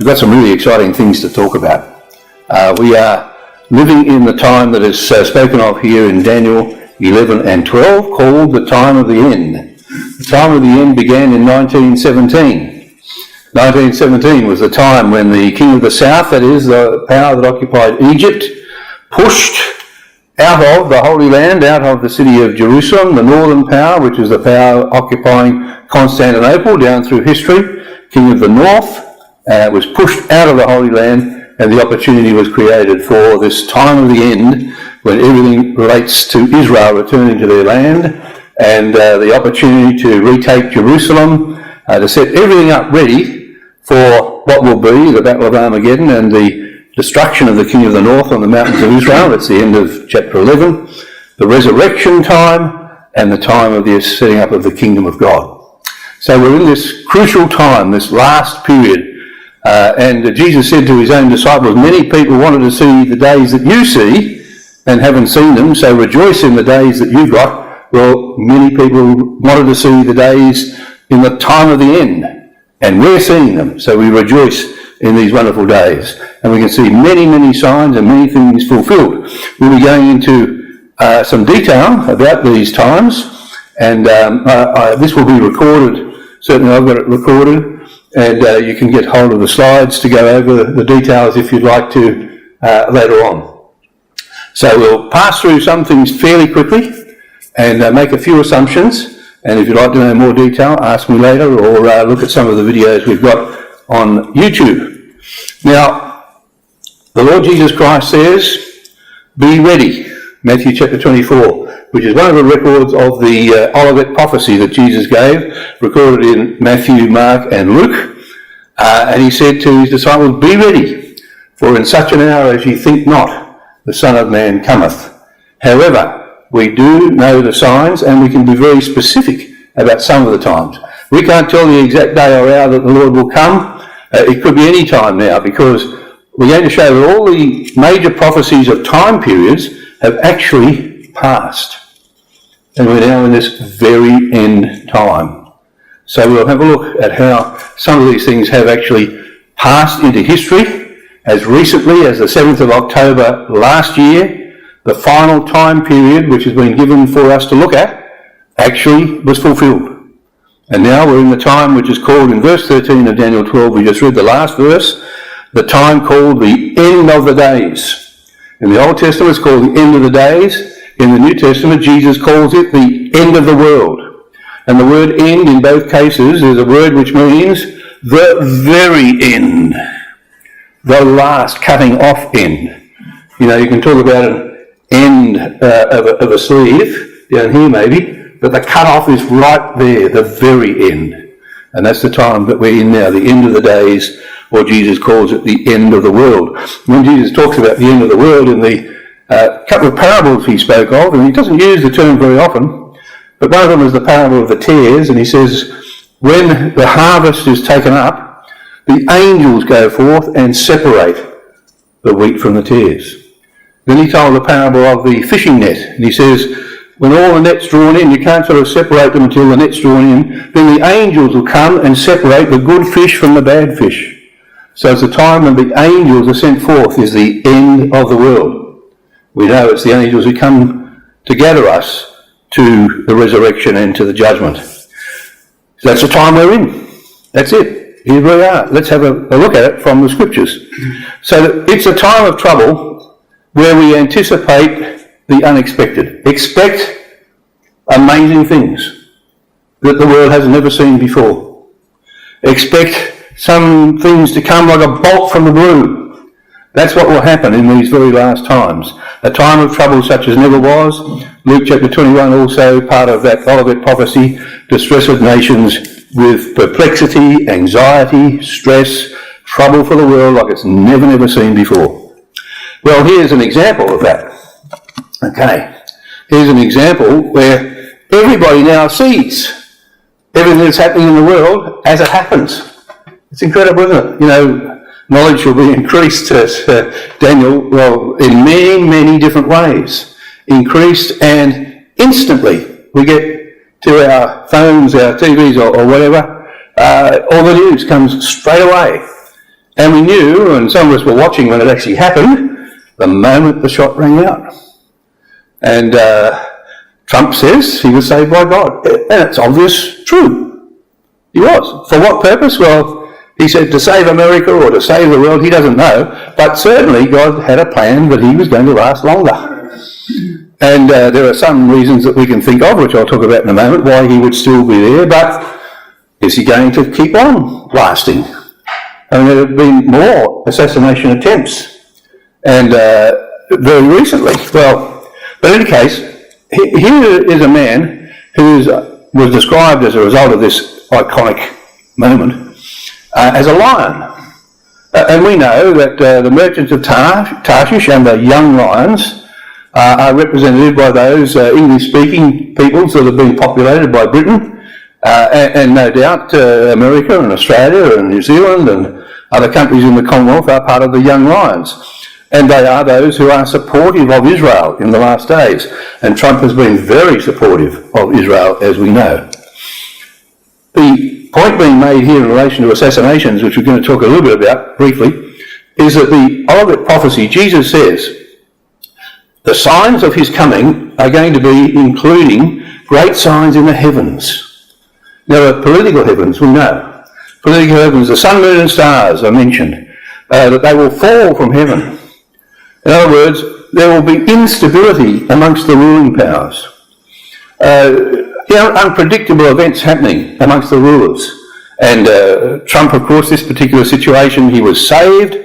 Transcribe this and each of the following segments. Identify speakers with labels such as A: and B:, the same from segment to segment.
A: we've got some really exciting things to talk about. We are living in the time that is spoken of here in Daniel 11 and 12, called the time of the end. The time of the end began in 1917. 1917 was the time when the king of the south, that is, the power that occupied Egypt, pushed out of the Holy Land, out of the city of Jerusalem, the northern power, which is the power occupying Constantinople down through history, king of the north, was pushed out of the Holy Land, and the opportunity was created for this time of the end, when everything relates to Israel returning to their land, and the opportunity to retake Jerusalem, to set everything up ready for what will be the Battle of Armageddon and the destruction of the king of the north on the mountains of Israel. That's the end of chapter 11. The resurrection time and the time of the setting up of the kingdom of God. So we're in this crucial time, this last period. And Jesus said to his own disciples, many people wanted to see the days that you see and haven't seen them, so rejoice in the days that you've got. Well, many people wanted to see the days in the time of the end, and we're seeing them, so we rejoice in these wonderful days. And we can see many, many signs and many things fulfilled. We'll be going into some detail about these times, and this will be recorded. Certainly I've got it recorded, and you can get hold of the slides to go over the details if you'd like to later on. So we'll pass through some things fairly quickly and make a few assumptions, and if you'd like to know more detail, ask me later, or look at some of the videos we've got on YouTube. Now, the Lord Jesus Christ says, be ready, Matthew chapter 24, which is one of the records of the Olivet prophecy that Jesus gave, recorded in Matthew, Mark and Luke. And he said to his disciples, be ready, for in such an hour as ye think not, the Son of Man cometh. However, we do know the signs, and we can be very specific about some of the times. We can't tell the exact day or hour that the Lord will come. It could be any time now, because we're going to show that all the major prophecies of time periods have actually passed. And we're now in this very end time. So we'll have a look at how some of these things have actually passed into history. As recently as the 7th of October last year, the final time period which has been given for us to look at actually was fulfilled. And now we're in the time which is called, in verse 13 of Daniel 12, we just read the last verse, the time called the end of the days. In the Old Testament it's called the end of the days. In the New Testament Jesus calls it the end of the world. And the word end in both cases is a word which means the very end. The last cutting off end. You know, you can talk about an end of a sleeve down here maybe, but the cut off is right there, the very end. And that's the time that we're in now, the end of the days, or Jesus calls it the end of the world. When Jesus talks about the end of the world in the couple of parables he spoke of, and he doesn't use the term very often, but one of them is the parable of the tares, and he says, when the harvest is taken up, the angels go forth and separate the wheat from the tares. Then he told the parable of the fishing net, and he says, when all the net's drawn in, you can't sort of separate them until the net's drawn in, then the angels will come and separate the good fish from the bad fish. So it's the time when the angels are sent forth is the end of the world. We know it's the angels who come to gather us to the resurrection and to the judgment. So that's the time we're in. That's it. Here we are. Let's have a look at it from the scriptures. So it's a time of trouble where we anticipate the unexpected. Expect amazing things that the world has never seen before. Expect some things to come like a bolt from the blue. That's what will happen in these very last times. A time of trouble such as never was. Luke chapter 21 also, part of that Olivet prophecy, distress of nations with perplexity, anxiety, stress, trouble for the world like it's never seen before. Well, here's an example of that. Okay, here's an example where everybody now sees everything that's happening in the world as it happens. It's incredible, isn't it? You know, knowledge will be increased, as Daniel, well, in many different ways. Increased, and instantly we get to our phones, our TVs or whatever, all the news comes straight away. And we knew, and some of us were watching when it actually happened, the moment the shot rang out. And Trump says he was saved by God. And it's obvious, true. He was. For what purpose? Well, he said to save America or to save the world, he doesn't know. But certainly God had a plan that he was going to last longer. And there are some reasons that we can think of, which I'll talk about in a moment, why he would still be there. But is he going to keep on lasting? I mean, there have been more assassination attempts. And very recently. Well, but in any case, here is a man who was described as a result of this iconic moment as a lion. And we know that the merchants of Tarshish and the young lions are represented by those English-speaking peoples that have been populated by Britain, and no doubt America and Australia and New Zealand and other countries in the Commonwealth are part of the young lions. And they are those who are supportive of Israel in the last days. And Trump has been very supportive of Israel, as we know. The point being made here in relation to assassinations, which we're going to talk a little bit about briefly, is that the Olivet prophecy, Jesus says, the signs of his coming are going to be including great signs in the heavens. Now, the political heavens, we know. Political heavens, the sun, moon and stars are mentioned, that they will fall from heaven. In other words, there will be instability amongst the ruling powers. Unpredictable events happening amongst the rulers. And Trump, of course, this particular situation, he was saved.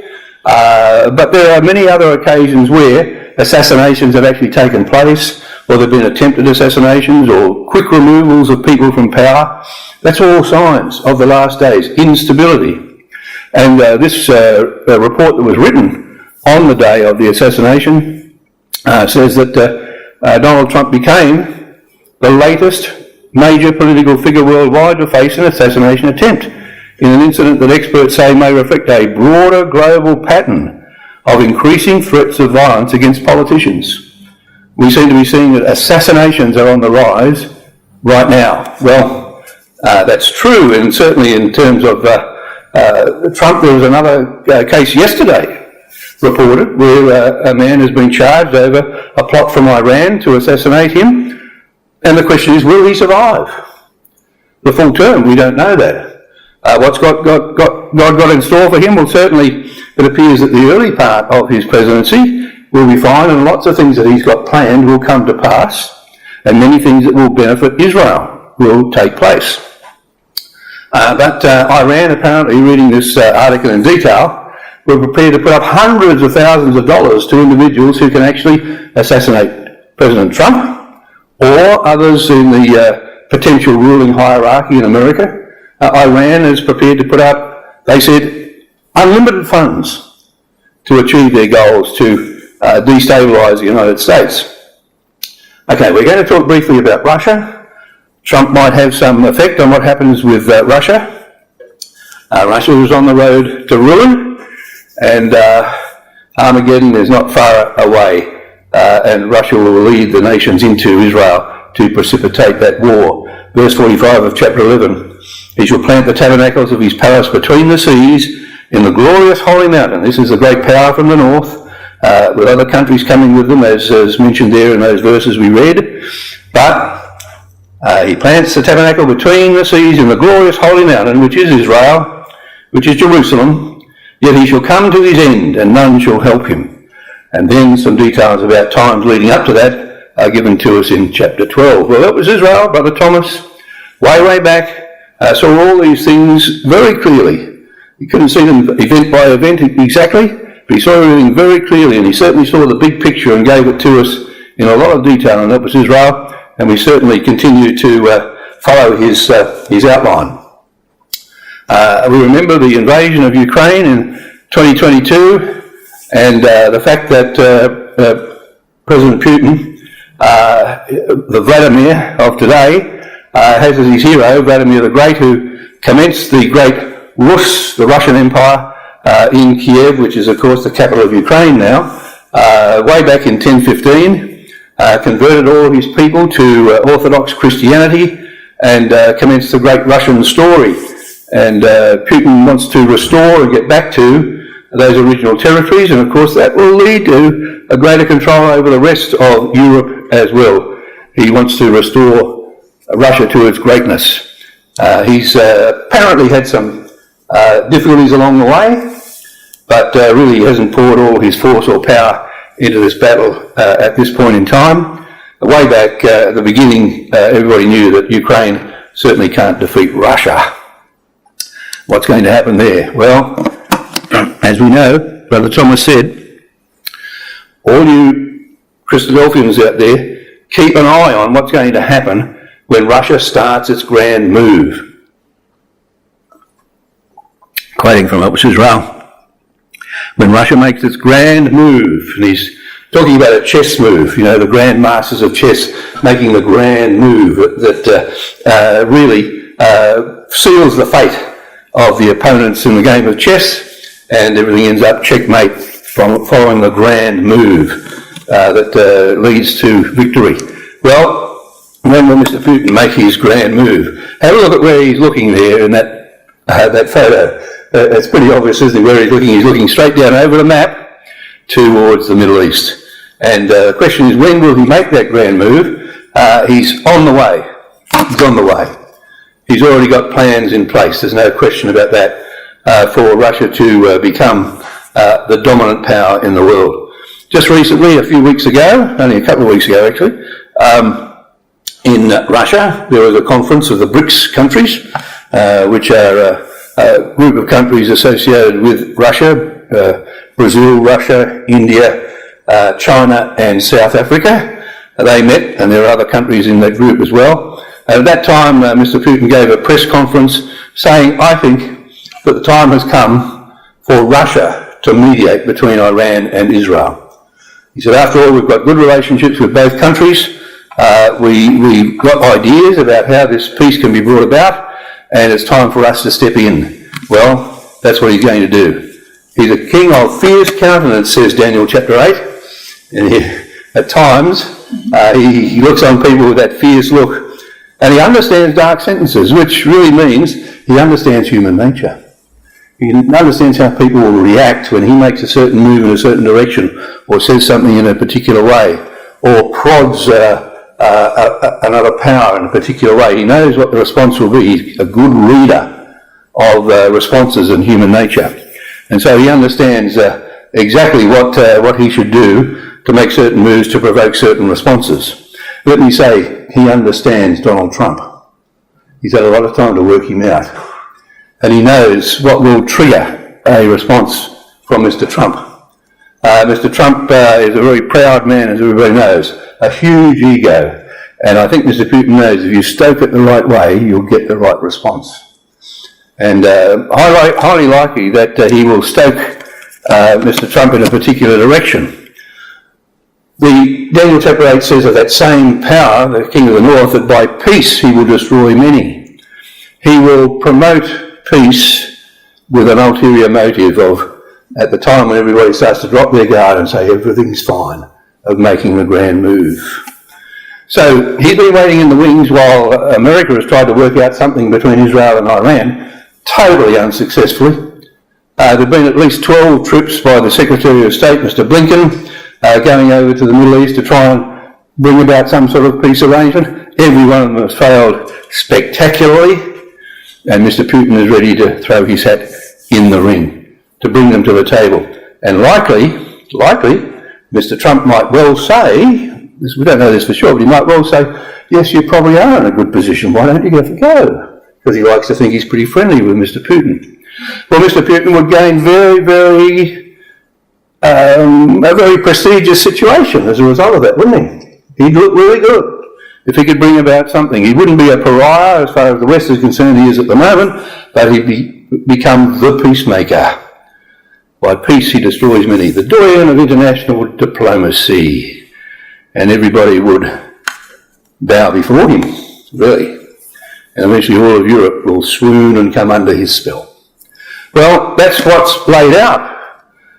A: But there are many other occasions where assassinations have actually taken place, or there have been attempted assassinations, or quick removals of people from power. That's all signs of the last days, instability. And this report that was written on the day of the assassination says that Donald Trump became the latest major political figure worldwide to face an assassination attempt in an incident that experts say may reflect a broader global pattern of increasing threats of violence against politicians. We seem to be seeing that assassinations are on the rise right now. Well, that's true, and certainly in terms of Trump, there was another case yesterday reported where a man has been charged over a plot from Iran to assassinate him, and the question is, will he survive the full term? We don't know that. What's God got in store for him? Well, certainly it appears that the early part of his presidency will be fine, and lots of things that he's got planned will come to pass, and many things that will benefit Israel will take place. But Iran, apparently, reading this article in detail, were prepared to put up hundreds of thousands of dollars to individuals who can actually assassinate President Trump or others in the potential ruling hierarchy in America. Iran is prepared to put up, they said, unlimited funds to achieve their goals to destabilise the United States. Okay, we're going to talk briefly about Russia. Trump might have some effect on what happens with Russia. Russia is on the road to ruin. And Armageddon is not far away, and Russia will lead the nations into Israel to precipitate that war. Verse 45 of chapter 11, he shall plant the tabernacles of his palace between the seas in the glorious holy mountain. This is the great power from the north, with other countries coming with them, as mentioned there in those verses we read. But he plants the tabernacle between the seas in the glorious holy mountain, which is Israel, which is Jerusalem. Yet he shall come to his end, and none shall help him. And then some details about times leading up to that are given to us in chapter 12. Well, that was Israel. Brother Thomas, way back, saw all these things very clearly. He couldn't see them event by event exactly, but he saw everything very clearly, and he certainly saw the big picture and gave it to us in a lot of detail, and that was Israel, and we certainly continue to follow his outline. We remember the invasion of Ukraine in 2022, and the fact that President Putin, the Vladimir of today, has as his hero Vladimir the Great, who commenced the great Rus, the Russian Empire, in Kiev, which is of course the capital of Ukraine now, way back in 1015, converted all of his people to Orthodox Christianity, and commenced the great Russian story And Putin wants to restore and get back to those original territories, and of course that will lead to a greater control over the rest of Europe as well. He wants to restore Russia to its greatness. He's apparently had some difficulties along the way, but really hasn't poured all his force or power into this battle at this point in time. Way back at the beginning, everybody knew that Ukraine certainly can't defeat Russia. What's going to happen there? Well, as we know, Brother Thomas said, all you Christadelphians out there, keep an eye on what's going to happen when Russia starts its grand move. Quoting from Israel. When Russia makes its grand move, and he's talking about a chess move, the grand masters of chess making the grand move that really seals the fate of the opponents in the game of chess, and everything ends up checkmate following the grand move that leads to victory. Well, when will Mr. Putin make his grand move? Have a look at where he's looking there in that photo. It's pretty obvious, isn't it, where he's looking? He's looking straight down over the map towards the Middle East. And the question is, when will he make that grand move? He's on the way. He's on the way. He's already got plans in place, there's no question about that, for Russia to become the dominant power in the world. Just recently, a few weeks ago, only a couple of weeks ago actually, in Russia, there was a conference of the BRICS countries, which are a group of countries associated with Russia, Brazil, Russia, India, China and South Africa. They met, and there are other countries in that group as well. And at that time, Mr. Putin gave a press conference saying, I think that the time has come for Russia to mediate between Iran and Israel. He said, after all, we've got good relationships with both countries. We've got ideas about how this peace can be brought about, and it's time for us to step in. Well, that's what he's going to do. He's a king of fierce countenance, says Daniel chapter 8. And at times, he looks on people with that fierce look. And he understands dark sentences, which really means he understands human nature. He understands how people will react when he makes a certain move in a certain direction, or says something in a particular way, or prods another power in a particular way. He knows what the response will be. He's a good reader of responses in human nature. And so he understands exactly what he should do to make certain moves to provoke certain responses. Let me say, he understands Donald Trump. He's had a lot of time to work him out. And he knows what will trigger a response from Mr. Trump. Mr. Trump is a very proud man, as everybody knows, a huge ego. And I think Mr. Putin knows if you stoke it the right way, you'll get the right response. And highly likely that he will stoke Mr. Trump in a particular direction. The Daniel chapter 8 says of that same power, the king of the north, that by peace he will destroy many. He will promote peace with an ulterior motive of, at the time when everybody starts to drop their guard and say everything's fine, of making the grand move. So he's been waiting in the wings while America has tried to work out something between Israel and Iran, totally unsuccessfully. There have been at least 12 trips by the Secretary of State, Mr. Blinken, going over to the Middle East to try and bring about some sort of peace arrangement. Every one of them has failed spectacularly, and Mr. Putin is ready to throw his hat in the ring to bring them to the table. And likely, Mr. Trump might well say, we don't know this for sure, but he might well say, yes, you probably are in a good position, why don't you give it a go? Because he likes to think he's pretty friendly with Mr. Putin. Well, Mr. Putin would gain a very prestigious situation as a result of that, wouldn't he? He'd look really good if he could bring about something. He wouldn't be a pariah as far as the West is concerned, he is at the moment, but he'd become the peacemaker. By peace he destroys many. The doyen of international diplomacy. And everybody would bow before him, really. And eventually all of Europe will swoon and come under his spell. Well, that's what's laid out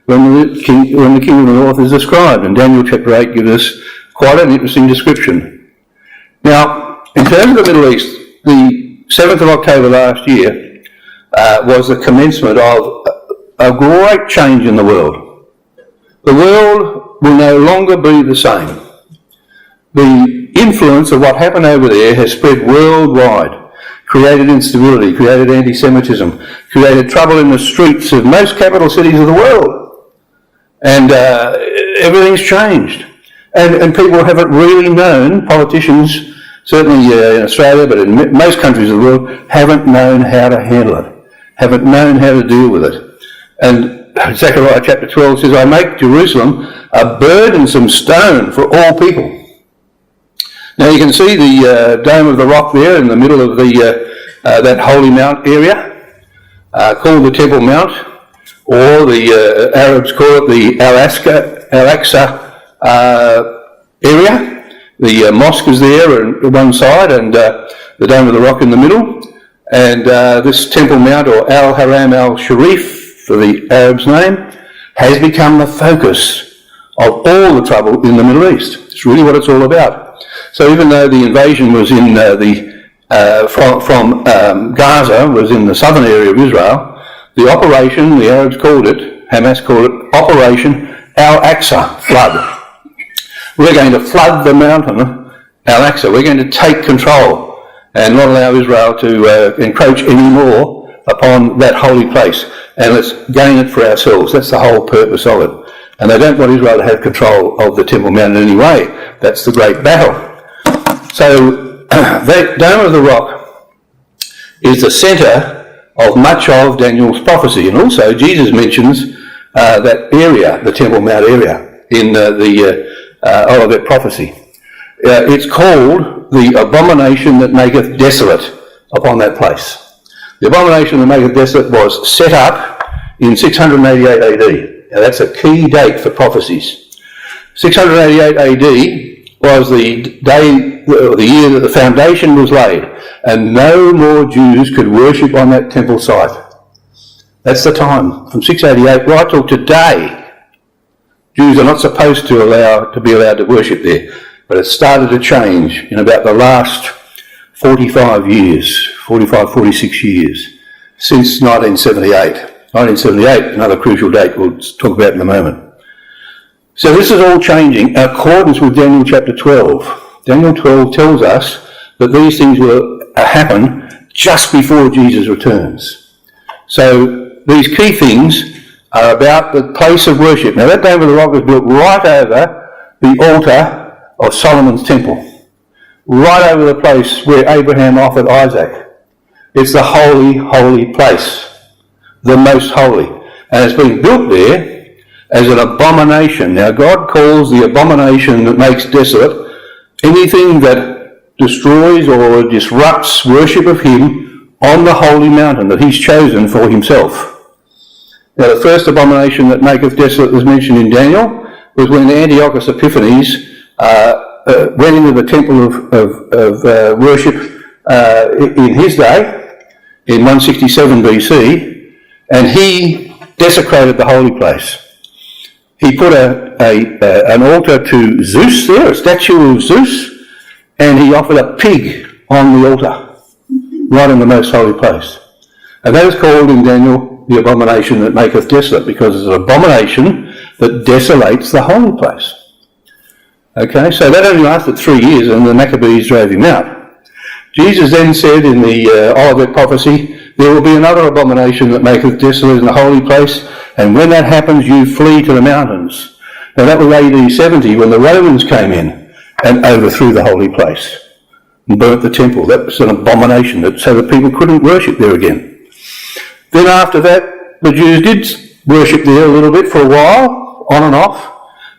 A: when the King of the North is described, and Daniel chapter 8 gives us quite an interesting description. Now, in terms of the Middle East, the 7th of October last year, was the commencement of a great change in the world. The world will no longer be the same. The influence of what happened over there has spread worldwide, created instability, created anti-Semitism, created trouble in the streets of most capital cities of the world. And everything's changed. And people haven't really known, politicians, certainly in Australia, but in most countries of the world, haven't known how to handle it, haven't known how to deal with it. And Zechariah chapter 12 says, I make Jerusalem a burdensome stone for all people. Now you can see the Dome of the Rock there in the middle of the that Holy Mount area, called the Temple Mount, or the Arabs call it the Al-Aqsa area. The mosque is there on one side and the Dome of the Rock in the middle. And this Temple Mount, or Al-Haram al-Sharif for the Arab's name, has become the focus of all the trouble in the Middle East. It's really what it's all about. So even though the invasion was in from Gaza, was in the southern area of Israel, the operation, the Arabs called it, Hamas called it, Operation Al-Aqsa Flood. We're going to flood the mountain, Al-Aqsa. We're going to take control and not allow Israel to encroach any more upon that holy place. And let's gain it for ourselves. That's the whole purpose of it. And they don't want Israel to have control of the Temple Mount in any way. That's the great battle. So that Dome of the Rock is the centre of much of Daniel's prophecy. And also Jesus mentions that area, the Temple Mount area, in the Olivet prophecy. It's called the Abomination that maketh desolate upon that place. The Abomination that maketh desolate was set up in 688 AD. Now that's a key date for prophecies. 688 AD was the day, the year that the foundation was laid, and no more Jews could worship on that temple site. That's the time, from 688 right till today. Jews are not supposed to be allowed to worship there, but it started to change in about the last 45 years, 46 years, since 1978. 1978, another crucial date we'll talk about in a moment. So this is all changing in accordance with Daniel chapter 12. Daniel 12 tells us that these things will happen just before Jesus returns. So these key things are about the place of worship. Now that Dome of the Rock was built right over the altar of Solomon's temple, right over the place where Abraham offered Isaac. It's the holy, holy place, the most holy. And it's been built there as an abomination. Now God calls the abomination that makes desolate anything that destroys or disrupts worship of him on the holy mountain that he's chosen for himself. Now the first abomination that maketh desolate was mentioned in Daniel was when Antiochus Epiphanes went into the temple of worship in his day, in 167 BC, and he desecrated the holy place. He put an altar to Zeus there, a statue of Zeus, and he offered a pig on the altar, right in the most holy place. And that is called in Daniel the abomination that maketh desolate, because it's an abomination that desolates the holy place. Okay, so that only lasted 3 years, and the Maccabees drove him out. Jesus then said in the Olivet prophecy, there will be another abomination that maketh desolate in the holy place, and when that happens, you flee to the mountains. Now that was AD 70, when the Romans came in and overthrew the holy place and burnt the temple. That was an abomination, so that people couldn't worship there again. Then after that, the Jews did worship there a little bit for a while, on and off,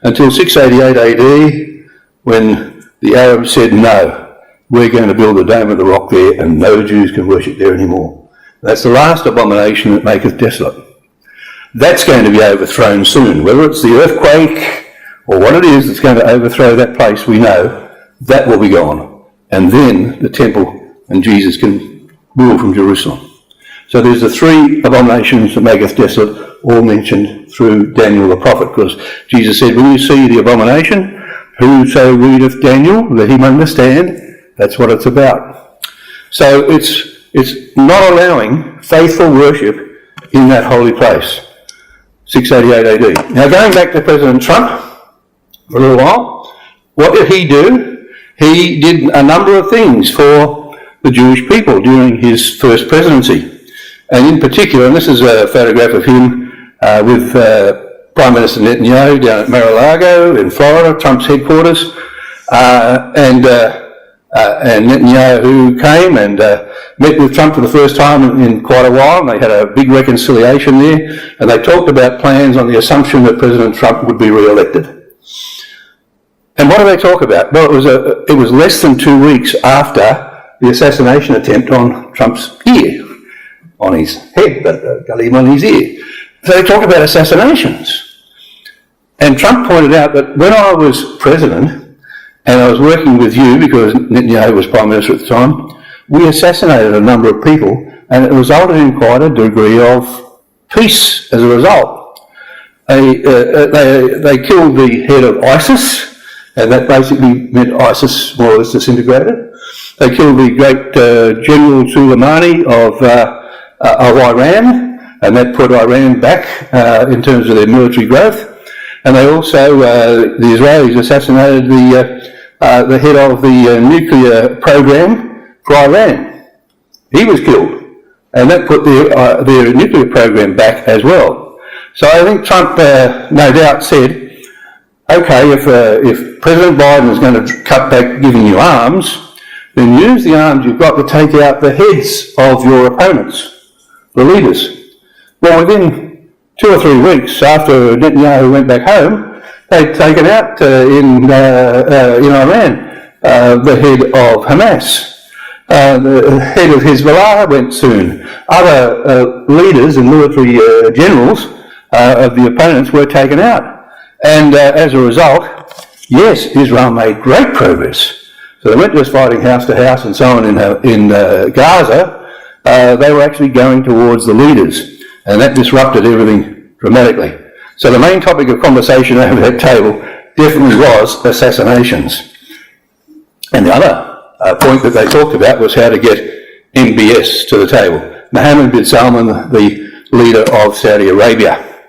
A: until 688 AD, when the Arabs said, no, we're going to build a Dome of the Rock there, and no Jews can worship there anymore. That's the last abomination that maketh desolate. That's going to be overthrown soon. Whether it's the earthquake or what it is that's going to overthrow that place, we know that will be gone. And then the temple and Jesus can rule from Jerusalem. So there's the three abominations that maketh desolate, all mentioned through Daniel the prophet, because Jesus said, when you see the abomination, whoso readeth Daniel, let him understand. That's what it's about. So it's It's not allowing faithful worship in that holy place. 688 AD. Now going back to President Trump for a little while, what did he do? He did a number of things for the Jewish people during his first presidency. And in particular, and this is a photograph of him with Prime Minister Netanyahu down at Mar-a-Lago in Florida, Trump's headquarters, and Netanyahu came and met with Trump for the first time in quite a while, and they had a big reconciliation there, and they talked about plans on the assumption that President Trump would be re-elected. And what did they talk about? Well, it was less than 2 weeks after the assassination attempt on Trump's ear, on his head, but got him on his ear. So they talk about assassinations. And Trump pointed out that when I was president, and I was working with you, because Netanyahu was Prime Minister at the time, we assassinated a number of people, and it resulted in quite a degree of peace as a result. They killed the head of ISIS, and that basically meant ISIS more or less disintegrated. They killed the great General Soleimani of Iran, and that put Iran back in terms of their military growth. And they also, the Israelis assassinated the head of the nuclear program for Iran. He was killed, and that put their nuclear program back as well. So I think Trump, no doubt, said, okay, if President Biden is going to cut back giving you arms, then use the arms you've got to take out the heads of your opponents, the leaders. Well, within 2 or 3 weeks after Netanyahu went back home, they'd taken out in Iran the head of Hamas. The head of Hezbollah went soon. Other leaders and military generals of the opponents were taken out. And as a result, yes, Israel made great progress. So they weren't just fighting house to house and so on in Gaza. They were actually going towards the leaders. And that disrupted everything dramatically. So the main topic of conversation over that table definitely was assassinations. And the other point that they talked about was how to get MBS to the table. Mohammed bin Salman, the leader of Saudi Arabia.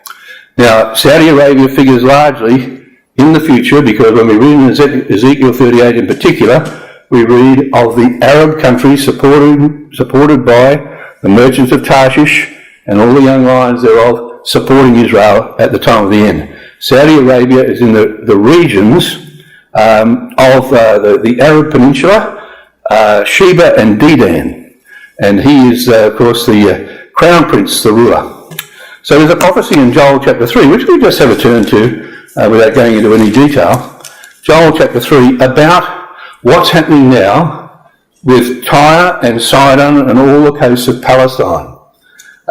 A: Now, Saudi Arabia figures largely in the future, because when we read in Ezekiel 38 in particular, we read of the Arab countries supported by the merchants of Tarshish and all the young lions thereof supporting Israel at the time of the end. Saudi Arabia is in the regions of the Arab Peninsula, Sheba and Dedan. And he is, of course, the crown prince, the ruler. So there's a prophecy in Joel chapter 3, which we just have a turn to without going into any detail. Joel chapter 3, about what's happening now with Tyre and Sidon and all the coasts of Palestine.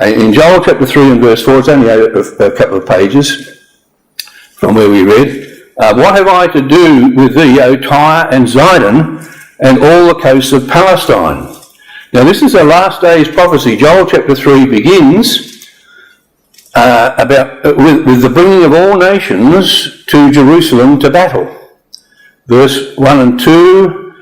A: In Joel chapter 3 and verse 4, it's only a couple of pages from where we read, what have I to do with thee, O Tyre and Sidon, and all the coasts of Palestine? Now this is a last days prophecy. Joel chapter 3 begins with the bringing of all nations to Jerusalem to battle. Verse 1 and 2,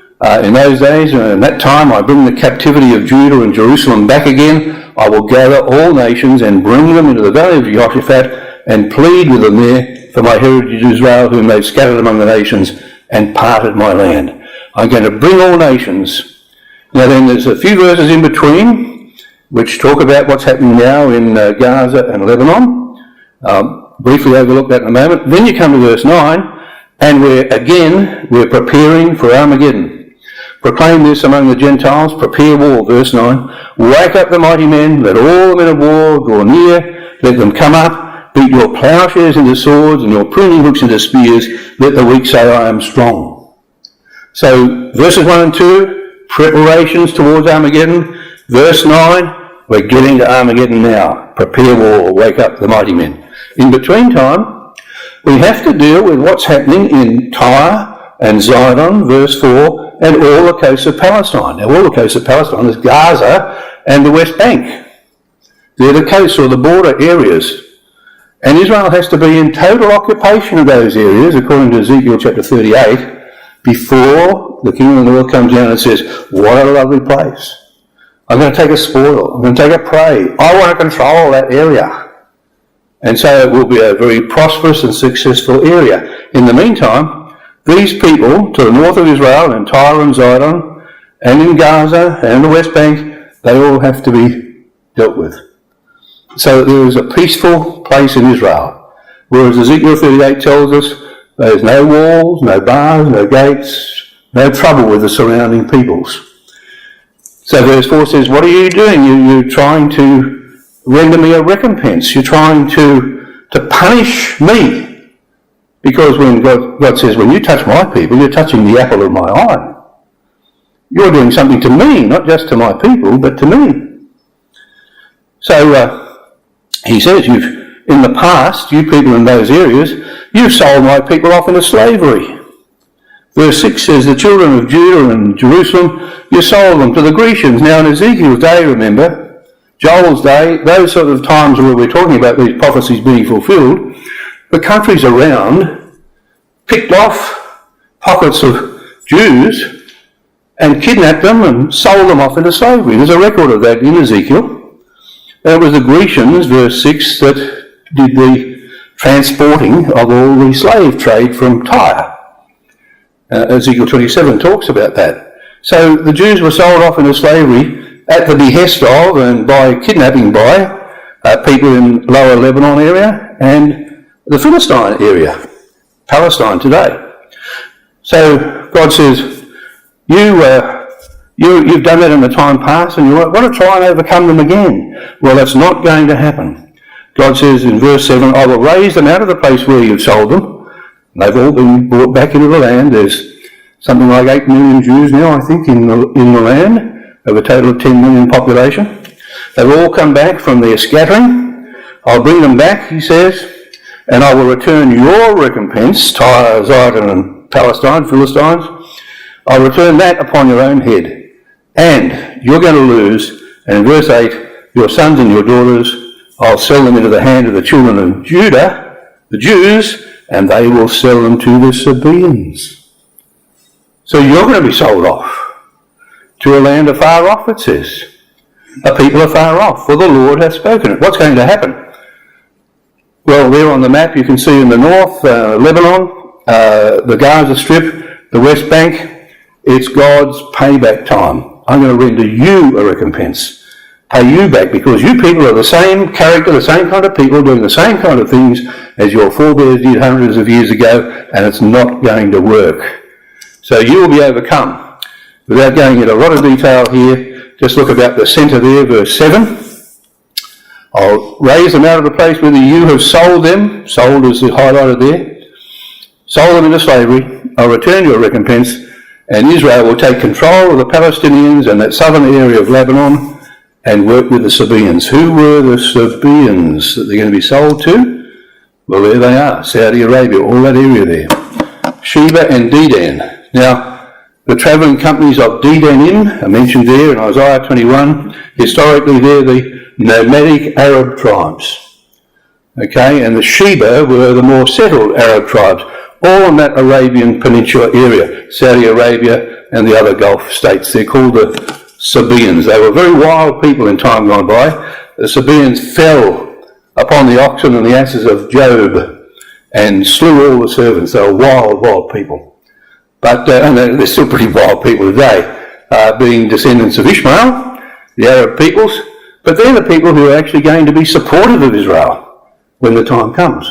A: in those days, in that time, I bring the captivity of Judah and Jerusalem back again. I will gather all nations and bring them into the valley of Jehoshaphat and plead with them there for my heritage Israel, whom they've scattered among the nations and parted my land. I'm going to bring all nations. Now then, there's a few verses in between which talk about what's happening now in Gaza and Lebanon. Briefly overlook that in a moment. Then you come to verse 9, and we're preparing for Armageddon. Proclaim this among the Gentiles, prepare war, verse 9. Wake up the mighty men, let all the men of war draw near, let them come up, beat your plowshares into swords and your pruning hooks into spears, let the weak say, I am strong. So, verses 1 and 2, preparations towards Armageddon. Verse 9, we're getting to Armageddon now. Prepare war, wake up the mighty men. In between time, we have to deal with what's happening in Tyre and Sidon, verse 4, and all the coasts of Palestine. Now, all the coasts of Palestine is Gaza and the West Bank. They're the coasts or the border areas. And Israel has to be in total occupation of those areas, according to Ezekiel chapter 38, before the King of the North comes down and says, what a lovely place. I'm going to take a spoil. I'm going to take a prey. I want to control that area. And so it will be a very prosperous and successful area. In the meantime, these people to the north of Israel, in Tyre and Zidon, and in Gaza and the West Bank, they all have to be dealt with. So there is a peaceful place in Israel. Whereas Ezekiel 38 tells us there's no walls, no bars, no gates, no trouble with the surrounding peoples. So verse 4 says, what are you doing? You're trying to render me a recompense. You're trying to punish me. Because when God says, when you touch my people, you're touching the apple of my eye. You're doing something to me, not just to my people, but to me. So he says, in the past, you people in those areas, you've sold my people off into slavery. Verse 6 says, the children of Judah and Jerusalem, you sold them to the Grecians. Now in Ezekiel's day, remember, Joel's day, those sort of times where we're talking about these prophecies being fulfilled, the countries around picked off pockets of Jews and kidnapped them and sold them off into slavery. There's a record of that in Ezekiel. It was the Grecians, verse 6, that did the transporting of all the slave trade from Tyre. Ezekiel 27 talks about that. So the Jews were sold off into slavery at the behest of and by kidnapping by people in lower Lebanon area and the Philistine area, Palestine today. So God says, you've done that in the time past and you want to try and overcome them again. Well, that's not going to happen. God says in verse 7, I will raise them out of the place where you've sold them. They've all been brought back into the land. There's something like 8 million Jews now, I think, in the land, of a total of 10 million population. They've all come back from their scattering. I'll bring them back, he says, and I will return your recompense, Tyre, Zidon, and Palestine, Philistines. I'll return that upon your own head. And you're going to lose, and in verse 8, your sons and your daughters, I'll sell them into the hand of the children of Judah, the Jews, and they will sell them to the Sabaeans. So you're going to be sold off to a land afar off, it says. A people afar off, for the Lord hath spoken it. What's going to happen? Well, there on the map you can see in the north, Lebanon, the Gaza Strip, the West Bank. It's God's payback time. I'm going to render you a recompense. Pay you back, because you people are the same character, the same kind of people, doing the same kind of things as your forebears did hundreds of years ago, and it's not going to work. So you will be overcome. Without going into a lot of detail here, just look about the centre there, verse 7. I'll raise them out of the place whither you have sold them. Sold is highlighted there. Sold them into slavery. I'll return your recompense, and Israel will take control of the Palestinians and that southern area of Lebanon and work with the Sabaeans. Who were the Sabaeans that they're going to be sold to? Well, there they are, Saudi Arabia, all that area there. Sheba and Dedan. Now, the travelling companies of Dedanim are mentioned there in Isaiah 21. Historically, they're the nomadic Arab tribes. Okay, and the Sheba were the more settled Arab tribes, all in that Arabian Peninsula area, Saudi Arabia and the other Gulf states. They're called the Sabaeans. They were very wild people in time gone by. The Sabaeans fell upon the oxen and the asses of Job and slew all the servants. They were wild, wild people. But and they're still pretty wild people today, being descendants of Ishmael, the Arab peoples. But they're the people who are actually going to be supportive of Israel when the time comes.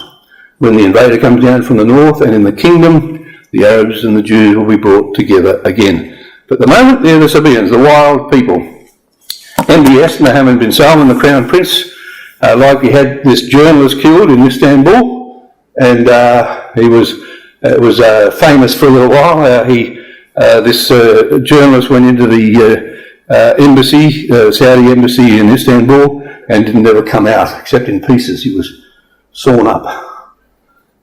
A: When the invader comes down from the north, and in the kingdom, the Arabs and the Jews will be brought together again. But at the moment, they're the Sabaeans, the wild people. MBS, Mohammed bin Salman, the Crown Prince, likely had this journalist killed in Istanbul, and he was famous for a little while. This journalist went into the embassy, Saudi embassy in Istanbul, and didn't ever come out, except in pieces. He was sawn up,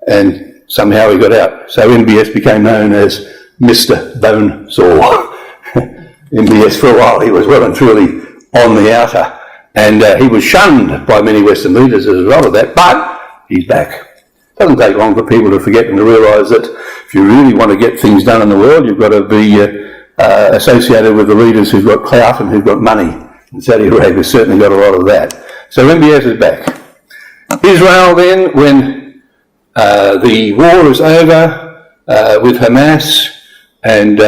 A: and somehow he got out. So MBS became known as Mr. Bonesaw. MBS for a while, he was well and truly on the outer, and he was shunned by many Western leaders as a result of that, but he's back. It doesn't take long for people to forget and to realise that if you really want to get things done in the world, you've got to be associated with the leaders who've got clout and who've got money. And Saudi Arabia certainly got a lot of that. So MBS is back. Israel then, when the war is over with Hamas and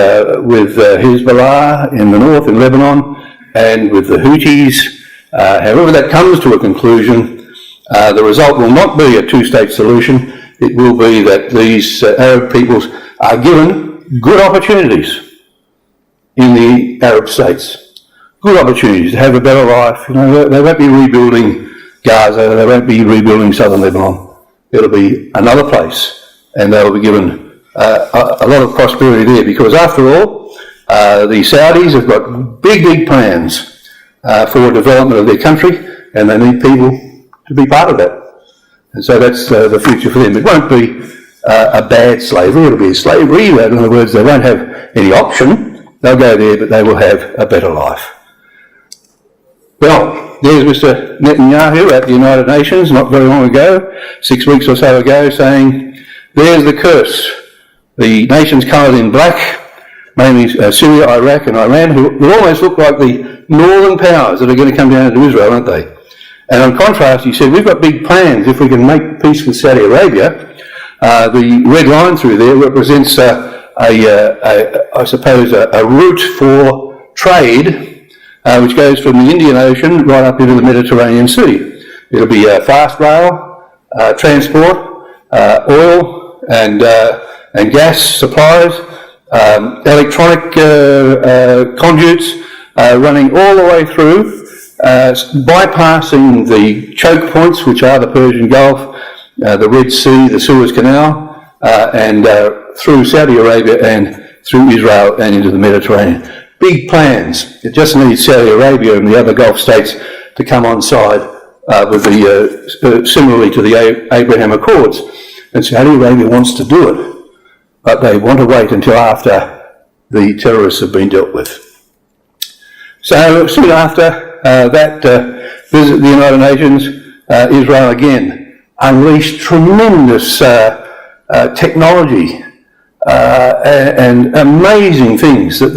A: with Hezbollah in the north in Lebanon and with the Houthis, however that comes to a conclusion, the result will not be a two-state solution. It will be that these Arab peoples are given good opportunities in the Arab states. Good opportunities to have a better life. You know, they won't be rebuilding Gaza, they won't be rebuilding southern Lebanon. It'll be another place, and they'll be given a lot of prosperity there, because after all, the Saudis have got big plans for development of their country, and they need people to be part of that. And so that's the future for them. It won't be a bad slavery, it'll be a slavery. In other words, they won't have any option. They'll go there, but they will have a better life. Well, there's Mr. Netanyahu at the United Nations not very long ago, 6 weeks or so ago, saying, there's the curse. The nations coloured in black, mainly Syria, Iraq and Iran, who almost look like the northern powers that are going to come down into Israel, aren't they? And on contrast, he said, we've got big plans. If we can make peace with Saudi Arabia, the red line through there represents, I suppose, a route for trade, which goes from the Indian Ocean right up into the Mediterranean Sea. It'll be fast rail, transport, oil and gas supplies, electronic conduits running all the way through, bypassing the choke points, which are the Persian Gulf, the Red Sea, the Suez Canal, and through Saudi Arabia and through Israel and into the Mediterranean. Big plans. It just needs Saudi Arabia and the other Gulf states to come on side with the similarly to the Abraham Accords. And Saudi Arabia wants to do it, but they want to wait until after the terrorists have been dealt with. So soon after that visit to the United Nations, Israel again unleashed tremendous technology and amazing things that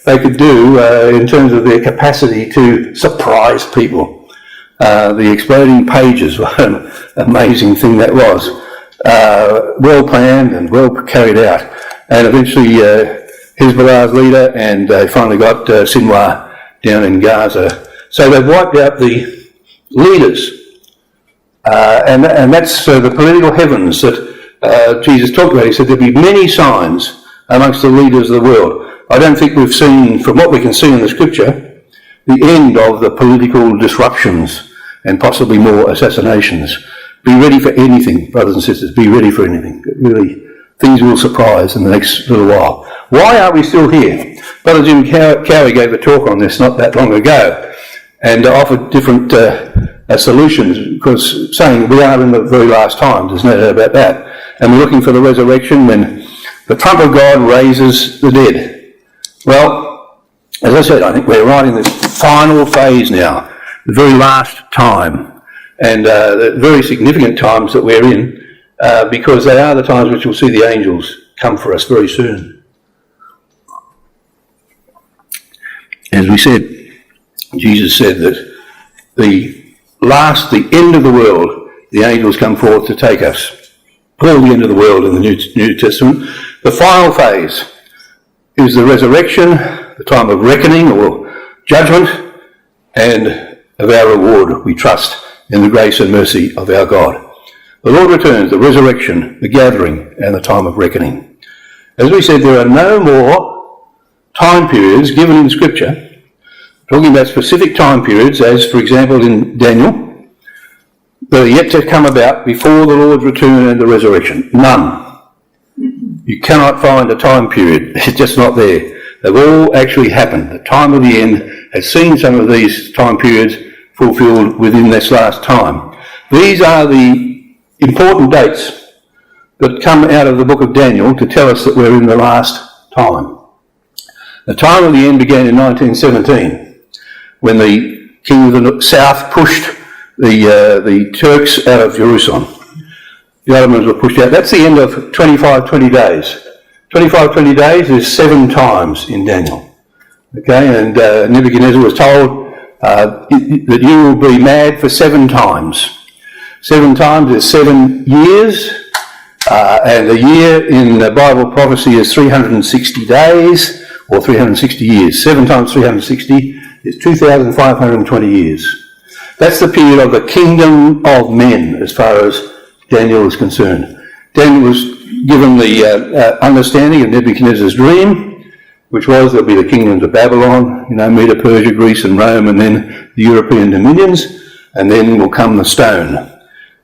A: they could do in terms of their capacity to surprise people. The exploding pages, what an amazing thing that was. Well planned and well carried out. And eventually Hezbollah's leader, and they finally got Sinwar down in Gaza. So they've wiped out the leaders. And that's the political heavens that Jesus talked about. He said there'll be many signs amongst the leaders of the world. I don't think we've seen, from what we can see in the scripture, the end of the political disruptions and possibly more assassinations. Be ready for anything, brothers and sisters. Be ready for anything. Really, things will surprise in the next little while. Why are we still here? Brother Jim Cowie gave a talk on this not that long ago and offered different solutions, because saying we are in the very last times, there's no doubt about that. And we're looking for the resurrection when the trump of God raises the dead. Well, as I said, I think we're right in this final phase now, the very last time, and the very significant times that we're in, because they are the times which we'll see the angels come for us very soon. As we said, Jesus said that the end of the world, the angels come forth to take us. All the end of the world in the New Testament. The final phase is the resurrection, the time of reckoning or judgment, and of our reward. We trust in the grace and mercy of our God. The Lord returns, the resurrection, the gathering, and the time of reckoning. As we said, there are no more time periods given in Scripture, talking about specific time periods, as for example in Daniel, that are yet to come about before the Lord's return and the resurrection. None. You cannot find a time period. It's just not there. They've all actually happened. The time of the end has seen some of these time periods fulfilled within this last time. These are the important dates that come out of the book of Daniel to tell us that we're in the last time. The time of the end began in 1917, when the king of the south pushed the Turks out of Jerusalem. The Ottomans were pushed out. That's the end of 25-20 days. 25-20 days is 7 times in Daniel. Okay, and Nebuchadnezzar was told that you will be mad for 7 times. 7 times is 7 years, and a year in the Bible prophecy is 360 days, or 360 years. 7 times 360 is 2,520 years. That's the period of the kingdom of men, as far as Daniel is concerned. Daniel was given the understanding of Nebuchadnezzar's dream, which was there'll be the kingdoms of Babylon, Medo, Persia, Greece and Rome, and then the European dominions, and then will come the stone.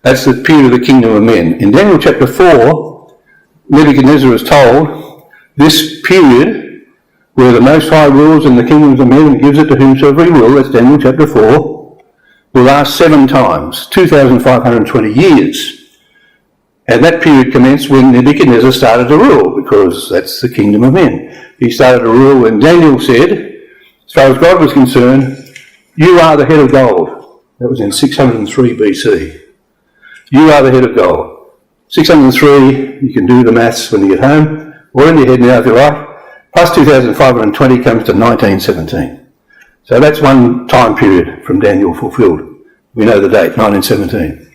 A: That's the period of the kingdom of men. In Daniel chapter 4, Nebuchadnezzar is told this period where the Most High rules in the kingdoms of men and gives it to whomsoever he will, that's Daniel chapter 4, will last 7 times, 2,520 years. And that period commenced when Nebuchadnezzar started to rule, because that's the kingdom of men. He started to rule when Daniel said, as far as God was concerned, you are the head of gold. That was in 603 BC. You are the head of gold. 603, you can do the maths when you get home, or in your head now if you like, plus 2,520 comes to 1917. So that's one time period from Daniel fulfilled. We know the date, 1917.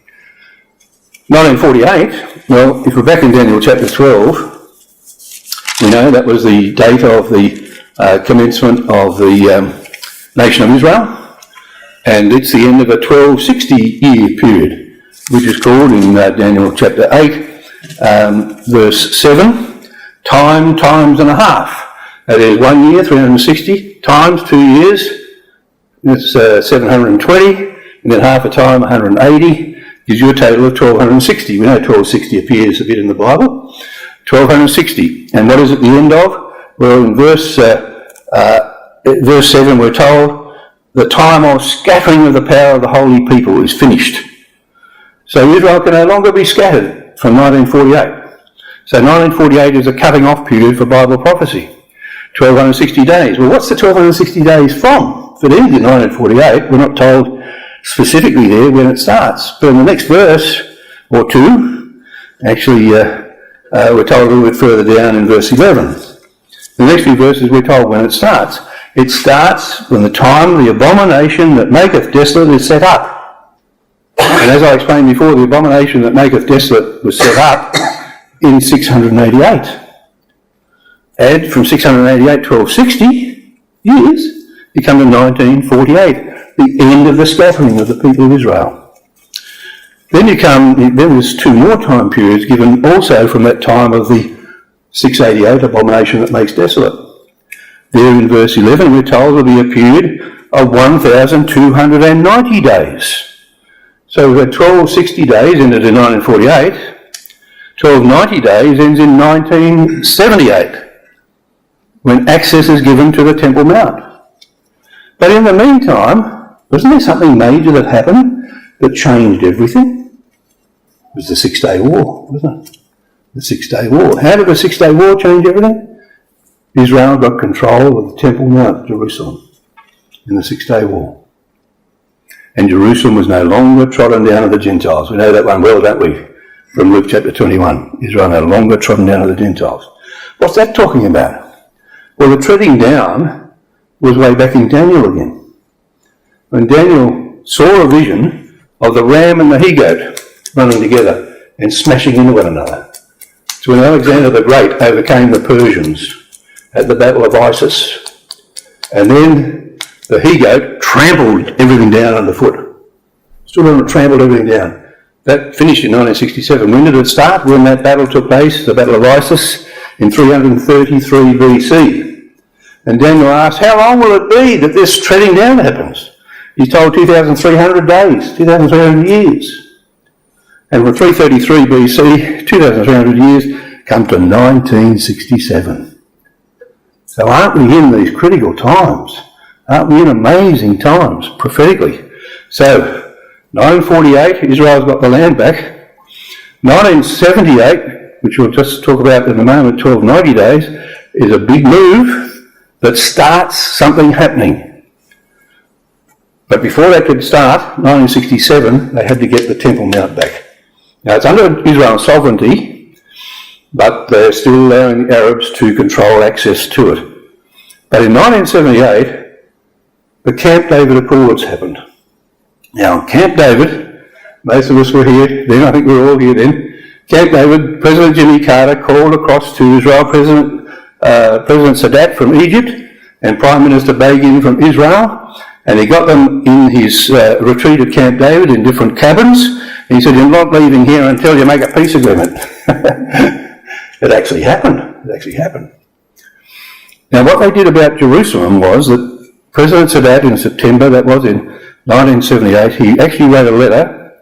A: 1948, well, if we're back in Daniel chapter 12, we know that was the date of the commencement of the nation of Israel, and it's the end of a 1260-year period, which is called in Daniel chapter 8, verse 7, times and a half. That is 1 year, 360, times 2 years, that's 720, and then half a time, 180, gives you a total of 1260. We know 1260 appears a bit in the Bible. 1260. And what is at the end of? Well, in verse 7 we're told, the time of scattering of the power of the holy people is finished. So Israel can no longer be scattered from 1948. So 1948 is a cutting off period for Bible prophecy. 1260 days. Well, what's the 1260 days from? If it ends in 1948, we're not told specifically there when it starts. But in the next verse, or 2, actually we're told a little bit further down in verse 11. The next few verses we're told when it starts. It starts when the time the abomination that maketh desolate is set up. And as I explained before, the abomination that maketh desolate was set up in 688. Add from 688 to 1260 years, you come to 1948. The end of the scattering of the people of Israel. Then there's 2 more time periods given also from that time of the 688 abomination that makes desolate. There in verse 11 we're told there will be a period of 1,290 days. So we've had 1260 days ended in 1948, 1290 days ends in 1978, when access is given to the Temple Mount. But in the meantime, wasn't there something major that happened that changed everything? It was the 6-Day War, wasn't it? The 6-Day War. How did the 6-Day War change everything? Israel got control of the Temple Mount, Jerusalem, in the 6-Day War. And Jerusalem was no longer trodden down of the Gentiles. We know that one well, don't we? From Luke chapter 21. Israel no longer trodden down of the Gentiles. What's that talking about? Well, the treading down was way back in Daniel again. When Daniel saw a vision of the ram and the he-goat running together and smashing into one another. So when Alexander the Great overcame the Persians at the Battle of Issus, and then the he-goat trampled everything down underfoot. Stood on and trampled everything down. That finished in 1967. When did it start? When that battle took place, the Battle of Issus, in 333 BC. And Daniel asked, how long will it be that this treading down happens? He's told 2,300 days, 2,300 years. And from 333 BC, 2,300 years, come to 1967. So aren't we in these critical times? Aren't we in amazing times, prophetically? So, 1948, Israel's got the land back. 1978, which we'll just talk about in a moment, 1290 days, is a big move that starts something happening. But before they could start, 1967, they had to get the Temple Mount back. Now, it's under Israel's sovereignty, but they're still allowing the Arabs to control access to it. But in 1978, the Camp David Accords happened. Now, Camp David, most of us were here then, I think we were all here then. Camp David, President Jimmy Carter called across to Israel President Sadat from Egypt and Prime Minister Begin from Israel, and he got them in his retreat at Camp David in different cabins. And he said, "You're not leaving here until you make a peace agreement." It actually happened. Now, what they did about Jerusalem was that President Sadat in September, that was in 1978, he actually wrote a letter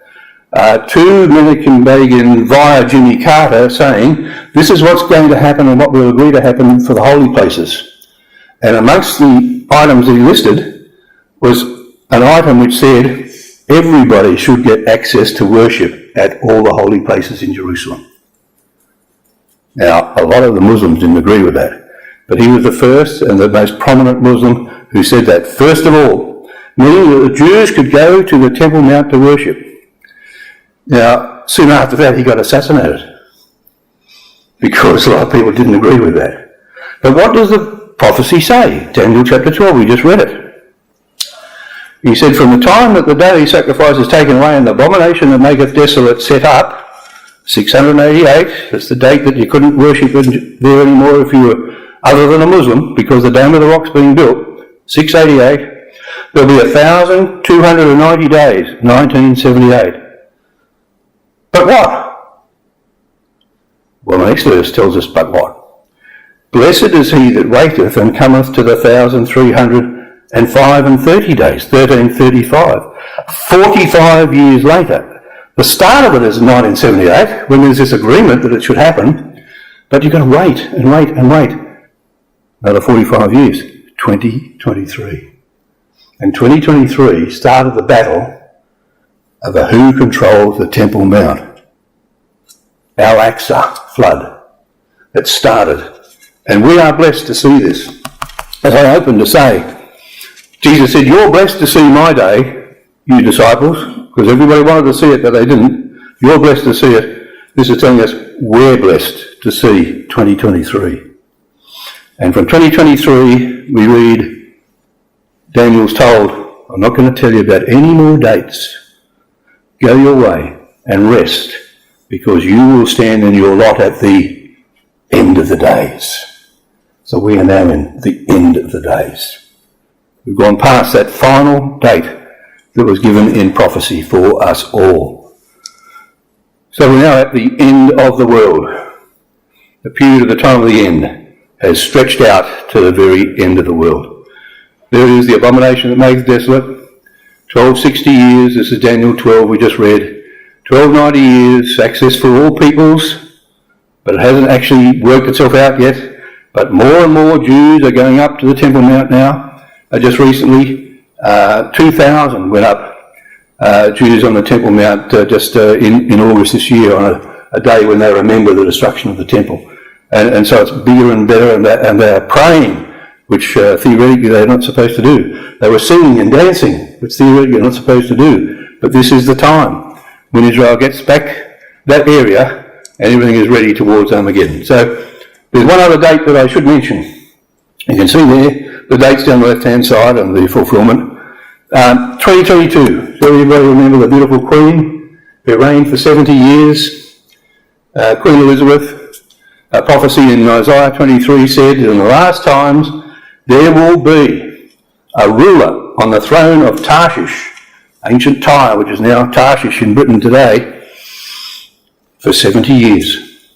A: to Menachem Begin via Jimmy Carter saying, this is what's going to happen and what we'll agree to happen for the holy places. And amongst the items that he listed was an item which said everybody should get access to worship at all the holy places in Jerusalem. Now, a lot of the Muslims didn't agree with that, but he was the first and the most prominent Muslim who said that, first of all, meaning that the Jews could go to the Temple Mount to worship. Now, soon after that, he got assassinated because a lot of people didn't agree with that. But what does the prophecy say? Daniel chapter 12, we just read it. He said, from the time that the daily sacrifice is taken away and the abomination that maketh desolate set up, 688, that's the date that you couldn't worship there anymore if you were other than a Muslim, because the Dome of the Rock's being built, 688, there'll be 1,290 days, 1978. But what? Well, the next verse tells us, but what? Blessed is he that waiteth and cometh to the 1,305 and 30 days, 1335. 45 years later. The start of it is 1978, when there's this agreement that it should happen, but you've got to wait and wait and wait. Another 45 years, 2023. And 2023 started the battle over who controls the Temple Mount. Al-Aqsa flood. It started. And we are blessed to see this. As I opened to say, Jesus said, you're blessed to see my day, you disciples, because everybody wanted to see it, but they didn't. You're blessed to see it. This is telling us we're blessed to see 2023. And from 2023, we read, Daniel's told, I'm not going to tell you about any more dates. Go your way and rest, because you will stand in your lot at the end of the days. So we are now in the end of the days. We've gone past that final date that was given in prophecy for us all. So we're now at the end of the world. The period of the time of the end has stretched out to the very end of the world. There is the abomination that makes desolate. 1260 years, this is Daniel 12 we just read. 1290 years, access for all peoples, but it hasn't actually worked itself out yet. But more and more Jews are going up to the Temple Mount now. Just recently, 2,000 went up, Jews on the Temple Mount in August this year on a day when they remember the destruction of the temple. And so it's bigger and better, and they're praying, which theoretically they're not supposed to do. They were singing and dancing, which theoretically they're not supposed to do. But this is the time when Israel gets back that area and everything is ready towards Armageddon. So there's one other date that I should mention. You can see there the dates down the left-hand side and the fulfillment. 2022. So everybody remember the beautiful Queen who reigned for 70 years, Queen Elizabeth. A prophecy in Isaiah 23 said, in the last times there will be a ruler on the throne of Tarshish, ancient Tyre, which is now Tarshish in Britain today, for 70 years.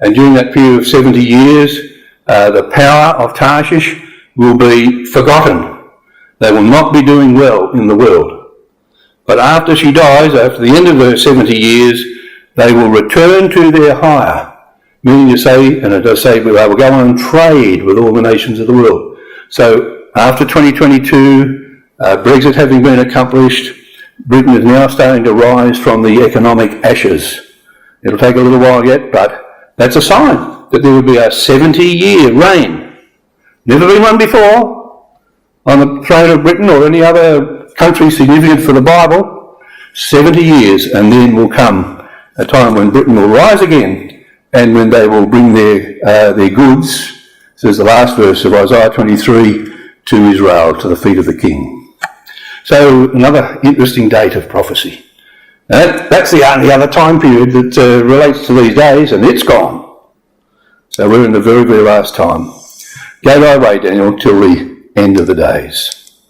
A: And during that period of 70 years, the power of Tarshish will be forgotten. They will not be doing well in the world. But after she dies, after the end of her 70 years, they will return to their hire. Meaning to say, and it does say, they will go on and trade with all the nations of the world. So after 2022, Brexit having been accomplished, Britain is now starting to rise from the economic ashes. It'll take a little while yet, but that's a sign that there will be a 70-year reign. Never been one before on the throne of Britain or any other country significant for the Bible. 70 years, and then will come a time when Britain will rise again, and when they will bring their goods, says the last verse of Isaiah 23, to Israel, to the feet of the king. So another interesting date of prophecy. Now that's the only other time period that relates to these days, and it's gone. So we're in the very, very last time. Go thy way, Daniel, till the end of the days.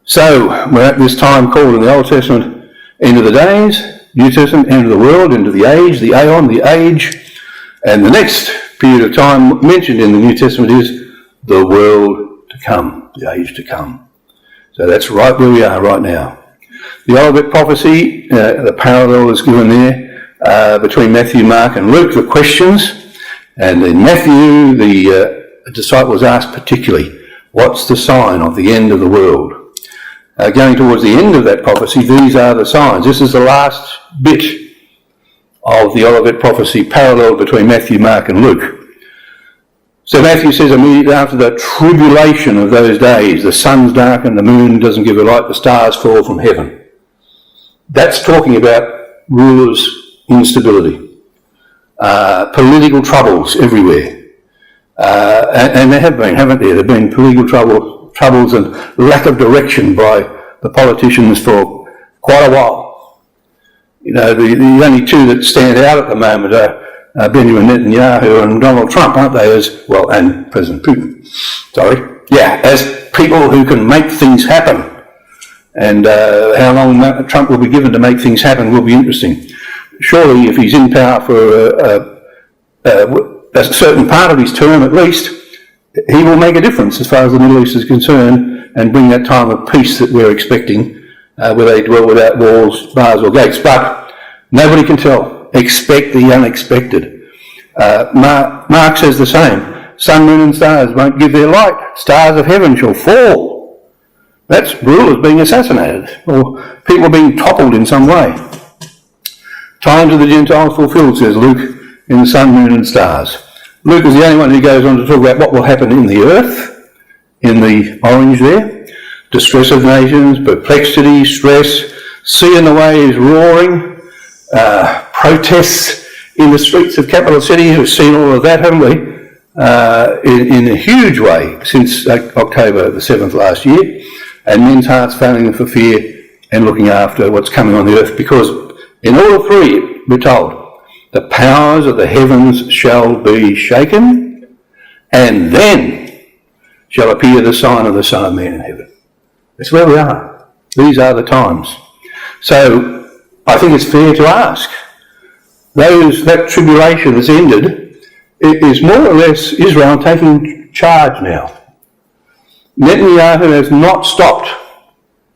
A: So we're at this time called in the Old Testament end of the days, New Testament end of the world, end of the age, the aeon, the age, and the next period of time mentioned in the New Testament is the world to come, the age to come. So that's right where we are right now. The Olivet prophecy, the parallel is given there between Matthew, Mark and Luke, the questions. And in Matthew, the disciples asked particularly, what's the sign of the end of the world? Going towards the end of that prophecy, these are the signs. This is the last bit of the Olivet prophecy parallel between Matthew, Mark and Luke. So Matthew says immediately after the tribulation of those days, the sun's darkened, the moon doesn't give a light, the stars fall from heaven. That's talking about rulers' instability, political troubles everywhere. And there have been, haven't there? There have been political troubles and lack of direction by the politicians for quite a while. You know, the only two that stand out at the moment are Benjamin Netanyahu and Donald Trump, aren't they? As well, and President Putin. Sorry. Yeah, as people who can make things happen. And how long Trump will be given to make things happen will be interesting. Surely, if he's in power for a certain part of his term at least, he will make a difference as far as the Middle East is concerned and bring that time of peace that we're expecting, where they dwell without walls, bars or gates. But nobody can tell. Expect the unexpected. Mark says the same. Sun, moon and stars won't give their light. Stars of heaven shall fall. That's rulers being assassinated or people being toppled in some way. Times of the Gentiles fulfilled, says Luke, in the sun, moon and stars. Luke is the only one who goes on to talk about what will happen in the earth, in the orange there. Distress of nations, perplexity, stress, sea and the waves roaring, protests in the streets of capital city. We've seen all of that, haven't we? In a huge way since October the 7th last year, and men's hearts failing them for fear and looking after what's coming on the earth, because in all three, we're told, the powers of the heavens shall be shaken, and then shall appear the sign of the Son of Man in heaven. That's where we are. These are the times. So I think it's fair to ask, that tribulation has ended, it is more or less Israel taking charge now. Netanyahu has not stopped.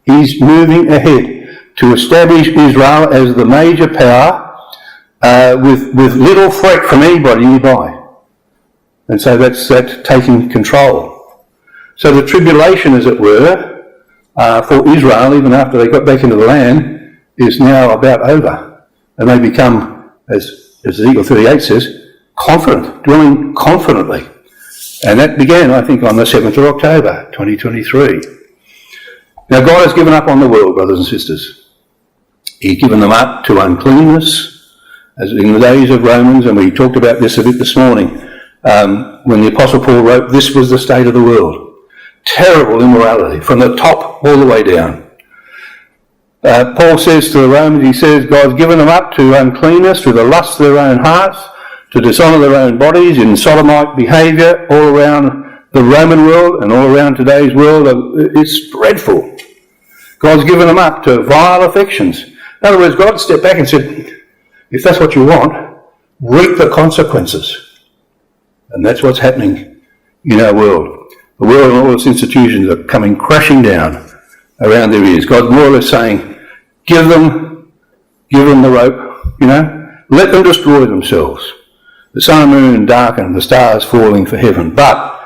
A: He's moving ahead to establish Israel as the major power with little threat from anybody nearby. And so that's taking control. So the tribulation, as it were, for Israel, even after they got back into the land, is now about over. And they become, as Ezekiel 38 says, confident, dwelling confidently. And that began, I think, on the 7th of October, 2023. Now, God has given up on the world, brothers and sisters. He's given them up to uncleanness, as in the days of Romans, and we talked about this a bit this morning, when the Apostle Paul wrote, this was the state of the world. Terrible immorality, from the top all the way down. Paul says to the Romans, he says, God's given them up to uncleanness, to the lust of their own hearts, to dishonour their own bodies in sodomite behaviour all around the Roman world and all around today's world. It's dreadful. God's given them up to vile affections. In other words, God stepped back and said, if that's what you want, reap the consequences. And that's what's happening in our world. The world and all its institutions are coming crashing down around their ears. God's more or less saying, give them the rope, let them destroy themselves. The sun and moon darken, the stars falling for heaven. But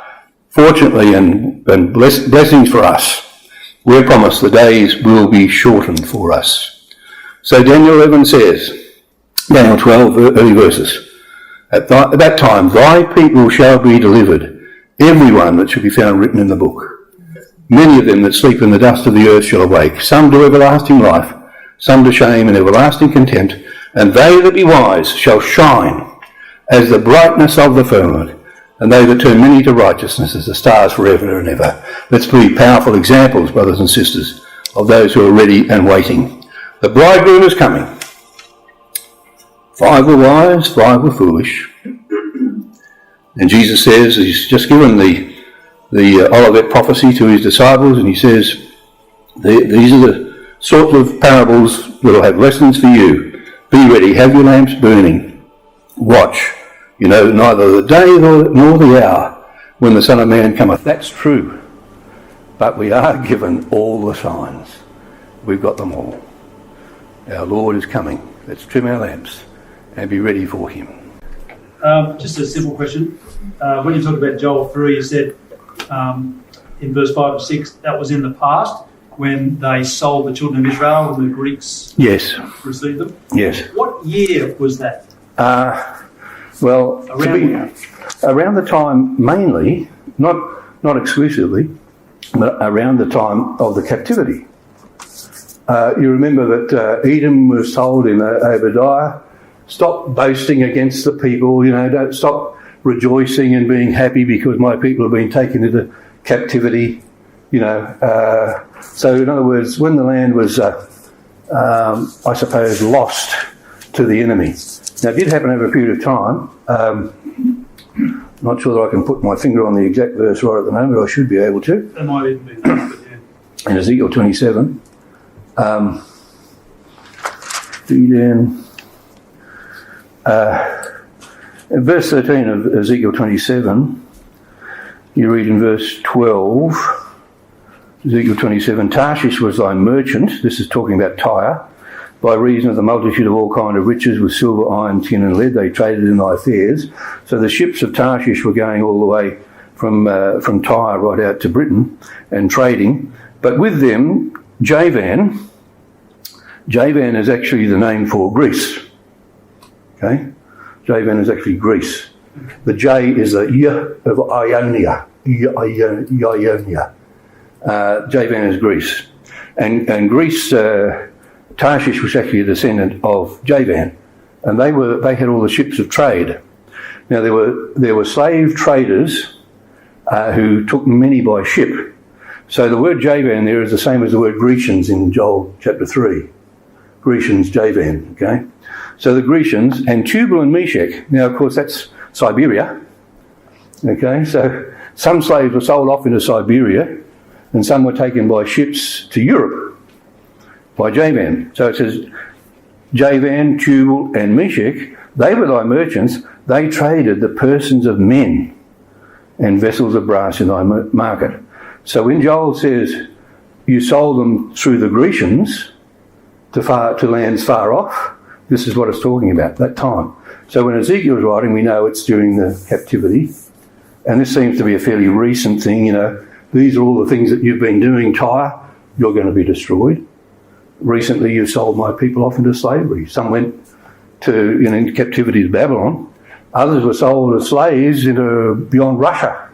A: fortunately and blessings for us, we're promised the days will be shortened for us. So Daniel 11 says, Daniel 12, early verses, at that time thy people shall be delivered, everyone that shall be found written in the book. Many of them that sleep in the dust of the earth shall awake, some to everlasting life, some to shame and everlasting contempt, and they that be wise shall shine as the brightness of the firmament, and they that turn many to righteousness as the stars forever and ever. Let's be powerful examples, brothers and sisters, of those who are ready and waiting. The bridegroom is coming. 5 were wise, 5 were foolish. And Jesus says, he's just given the Olivet prophecy to his disciples, and he says, these are the sorts of parables that will have lessons for you. Be ready, have your lamps burning. Watch. You know neither the day nor the hour when the Son of Man cometh. That's true. But we are given all the signs. We've got them all. Our Lord is coming. Let's trim our lamps and be ready for him.
B: Just a simple question. When you talk about Joel 3, you said in verse 5 and 6, that was in the past when they sold the children of Israel and the Greeks received them?
A: Yes.
B: What year was that?
A: Well, around the time, mainly, not exclusively, but around the time of the captivity. You remember that Edom was told in Obadiah, stop boasting against the people, don't stop rejoicing and being happy because my people have been taken into captivity, So in other words, when the land was, I suppose, lost to the enemy. Now it did happen over a period of time. Not sure that I can put my finger on the exact verse right at the moment, I should be able to.
B: That might even be that, but yeah.
A: In Ezekiel 27. In verse 13 of Ezekiel 27, you read in verse 12, Ezekiel 27, Tarshish was thy merchant, this is talking about Tyre, by reason of the multitude of all kind of riches with silver, iron, tin and lead, they traded in thy fairs. So the ships of Tarshish were going all the way from Tyre right out to Britain and trading. But with them, Javan is actually the name for Greece. Okay? Javan is actually Greece. The J is a Y of Ionia. Ionia. Javan is Greece. And Greece, Tarshish was actually a descendant of Javan. And they had all the ships of trade. Now there were slave traders who took many by ship. So the word Javan there is the same as the word Grecians in Joel chapter 3. Grecians, Javan, okay? So the Grecians, and Tubal and Meshach, now of course that's Siberia, okay? So some slaves were sold off into Siberia and some were taken by ships to Europe by Javan. So it says Javan, Tubal and Meshach, they were thy merchants, they traded the persons of men and vessels of brass in thy market. So when Joel says you sold them through the Grecians to lands far off, this is what it's talking about, that time. So when Ezekiel is writing, we know it's during the captivity. And this seems to be a fairly recent thing, These are all the things that you've been doing, Tyre. You're going to be destroyed. Recently you sold my people off into slavery. Some went into captivity to Babylon. Others were sold as slaves beyond Russia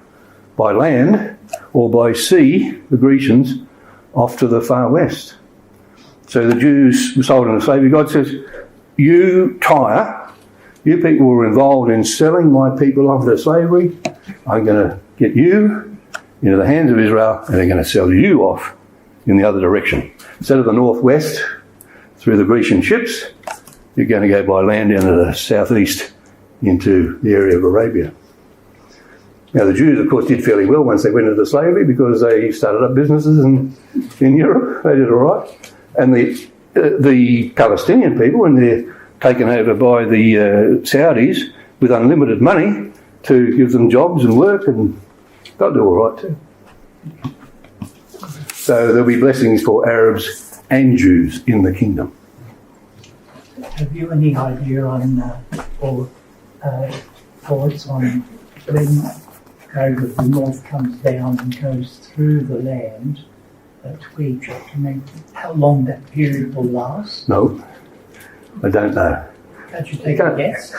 A: by land or by sea, the Grecians, off to the far west. So the Jews were sold into slavery. God says, you, Tyre, you people were involved in selling my people off into slavery. I'm going to get you into the hands of Israel and they're going to sell you off in the other direction. Instead of the northwest through the Grecian ships, you're going to go by land into the southeast into the area of Arabia. Now the Jews, of course, did fairly well once they went into slavery because they started up businesses in Europe. They did all right. And the Palestinian people, when they're taken over by the Saudis with unlimited money to give them jobs and work, and they'll do all right too. So there'll be blessings for Arabs and Jews in the kingdom.
C: Have you any idea on thoughts on when Code of the North comes down and goes through the land to Egypt, how long that period will last?
A: No, I don't know.
C: Can't you take a guess?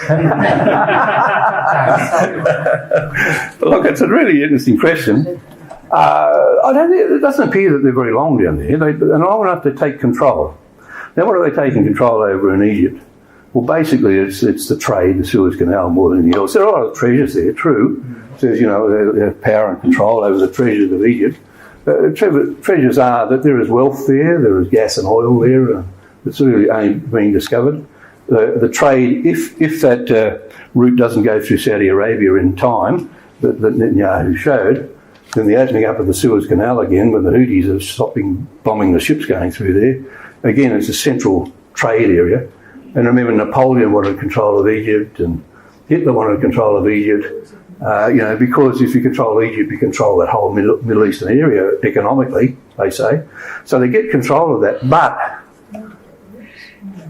A: Look, it's a really interesting question. It doesn't appear that they're very long down there. They're long enough to take control. Now, what are they taking control over in Egypt? Well, basically, it's the trade, the Suez Canal, more than anything else. There are a lot of treasures there, true. There's, they have power and control over the treasures of Egypt. Treasures are that there is wealth there is gas and oil there that's really only being discovered. The trade, if that route doesn't go through Saudi Arabia in time, that Netanyahu showed, then the opening up of the Suez Canal again, when the Houthis are stopping bombing the ships going through there, again, it's a central trade area. And remember, Napoleon wanted control of Egypt, and Hitler wanted control of Egypt. Because if you control Egypt, you control that whole Middle Eastern area economically, they say. So they get control of that, but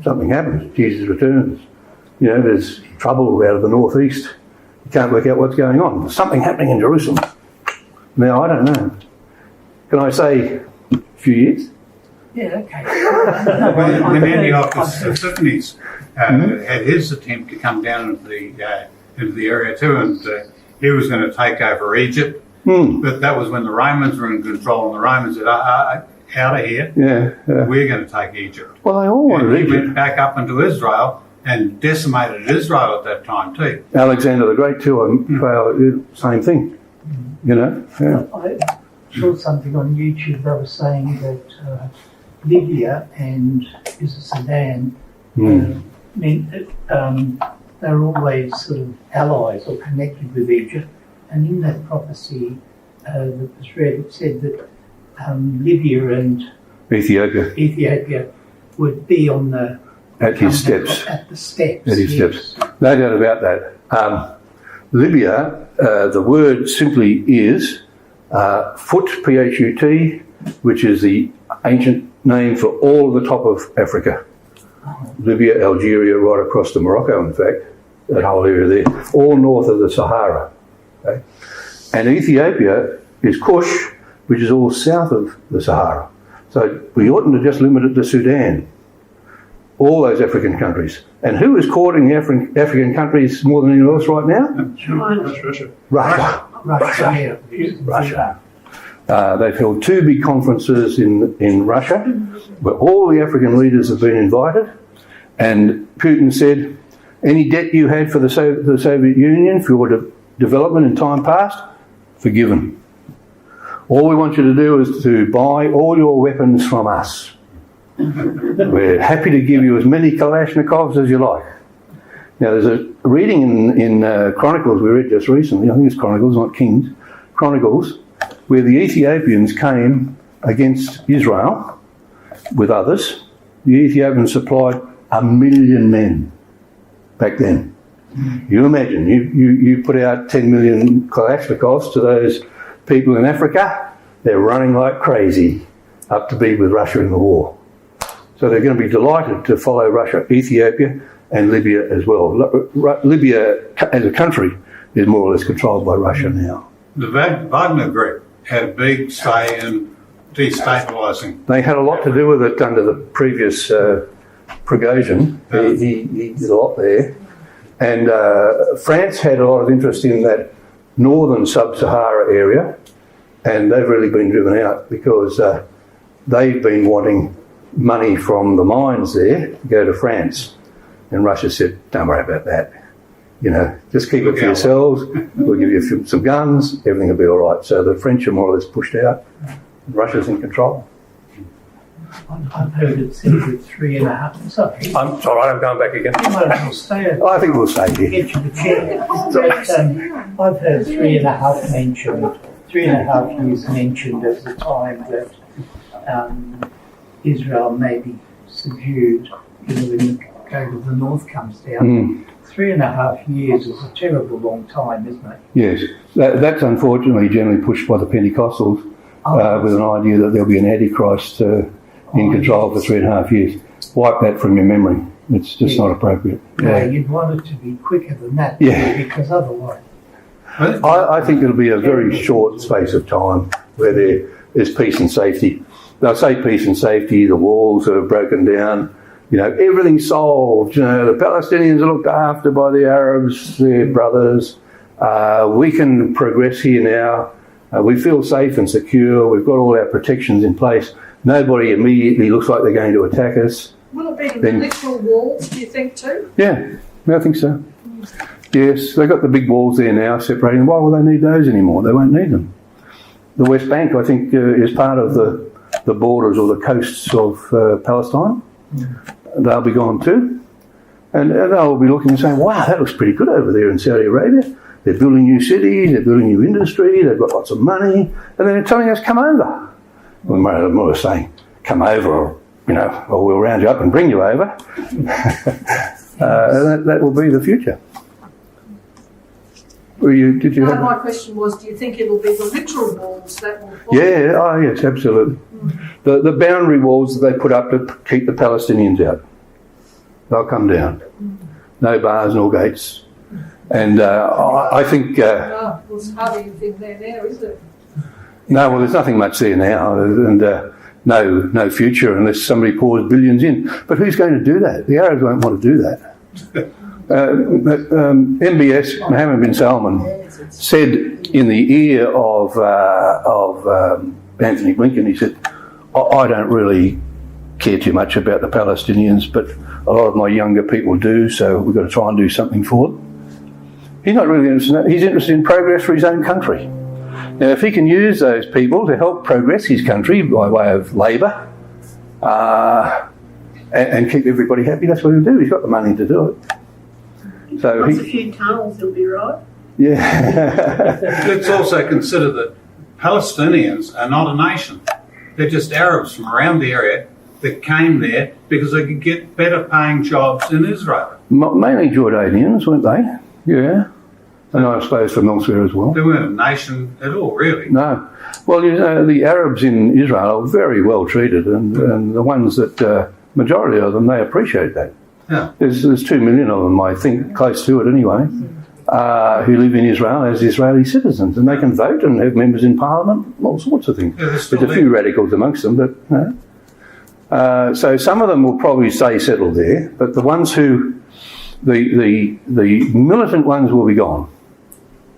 A: something happens. Jesus returns. There's trouble out of the northeast. You can't work out what's going on. There's something happening in Jerusalem. Now, I don't know. Can I say a few years?
C: Yeah, okay.
D: When Antiochus Epiphanes had his attempt to come down into the area too, and he was going to take over Egypt, but that was when the Romans were in control, and the Romans said, out of here, we're going to take Egypt.
A: Well, they all wanted Egypt.
D: He went back up into Israel and decimated Israel at that time too.
A: Alexander the Great too, same thing, Yeah.
C: I saw something on YouTube that was saying that Libya and Sudan meant that they were always sort of allies or connected with Egypt. And in that prophecy that was read, it said that Libya and Ethiopia would be on the
A: at his steps.
C: At the steps.
A: At his steps. No doubt about that. Libya, the word simply is Phut, P-H-U-T, which is the ancient name for all the top of Africa. Libya, Algeria, right across to Morocco, in fact, that whole area there, all north of the Sahara. Okay? And Ethiopia is Kush, which is all south of the Sahara. So we oughtn't to just limit it to Sudan. All those African countries. And who is courting the African countries more than anyone else right now? Russia. They've held two big conferences in Russia, where all the African leaders have been invited, and Putin said, any debt you had for the Soviet Union for your development in time past, forgiven. All we want you to do is to buy all your weapons from us. We're happy to give you as many Kalashnikovs as you like. Now, there's a reading in Chronicles we read just recently, I think it's Chronicles, not Kings, Chronicles, where the Ethiopians came against Israel with others. The Ethiopians supplied 1 million men back then. You imagine, you put out 10 million Kalashnikovs to those people in Africa, they're running like crazy up to be with Russia in the war. So they're going to be delighted to follow Russia, Ethiopia and Libya as well. Libya as a country is more or less controlled by Russia now.
D: The Wagner Group had a big say in destabilising.
A: They had a lot to do with it under the previous Prigozhin. He did a lot there. And France had a lot of interest in that northern sub-Sahara area, and they've really been driven out because they've been wanting money from the mines there to go to France. And Russia said, don't worry about that. Just keep it for yourselves. We'll give you some guns. Everything will be all right. So the French are more or less pushed out. Russia's in control.
C: I've heard it said that 3.5. Sorry.
A: I'm sorry, I'm going back again.
C: You might as well stay.
A: I think we'll stay here.
C: Get to the chair. I've heard 3.5 mentioned. 3.5 years mentioned as the time that Israel may be subdued. When the gate of the north comes down. 3.5 years is a terrible long time, isn't it?
A: Yes, that's unfortunately generally pushed by the Pentecostals with an idea that there'll be an Antichrist in control for 3.5 years. Wipe that from your memory. It's just not appropriate.
C: No, you'd want it to be quicker than that, because otherwise...
A: I think it'll be a very short space of time where there's peace and safety. They'll say peace and safety, the walls are broken down, everything's solved. The Palestinians are looked after by the Arabs, their brothers. We can progress here now. We feel safe and secure. We've got all our protections in place. Nobody immediately looks like they're going to attack us.
E: Will it be the
A: Then-
E: literal walls, do you think, too?
A: Yeah, I think so. Yes, they've got the big walls there now separating. Why will they need those anymore? They won't need them. The West Bank, I think, is part of the borders or the coasts of Palestine. They'll be gone too. And they'll be looking and saying, wow, that looks pretty good over there in Saudi Arabia. They're building new cities, they're building new industry, they've got lots of money, and then they're telling us, come over. Well, more saying, come over, or, or we'll round you up and bring you over. That will be the future. Did you
E: No,
A: have...
E: my question was, do you think it'll be the literal walls that will fall?
A: Yeah, oh yes, absolutely. The boundary walls that they put up to keep the Palestinians out, they'll come down. No bars nor gates. And I think...
E: No, well, it's hardly anything there now, is it?
A: No, well, there's nothing much there now, and no future unless somebody pours billions in. But who's going to do that? The Arabs won't want to do that. MBS, Mohammed bin Salman, said in the ear of Anthony Blinken, he said, I don't really care too much about the Palestinians, but a lot of my younger people do, so we've got to try and do something for them. He's not really interested in that. He's interested in progress for his own country. Now, if he can use those people to help progress his country by way of labour and keep everybody happy, that's what he'll do. He's got the money to do it. So
F: Once a few tunnels, he'll be right.
A: Yeah.
D: Let's also consider that Palestinians are not a nation. They're just Arabs from around the area that came there because they could get better paying jobs in Israel.
A: Mainly Jordanians, weren't they? Yeah. And I suppose from elsewhere as well.
D: They weren't a nation at all, really.
A: No. Well, the Arabs in Israel are very well treated, and the ones that, majority of them, they appreciate that.
D: Yeah.
A: There's 2 million of them, I think, close to it anyway, who live in Israel as Israeli citizens, and they can vote and have members in parliament, all sorts of things.
D: Yeah,
A: There's a few radicals amongst them, but so some of them will probably stay settled there, but the ones who, the militant ones will be gone.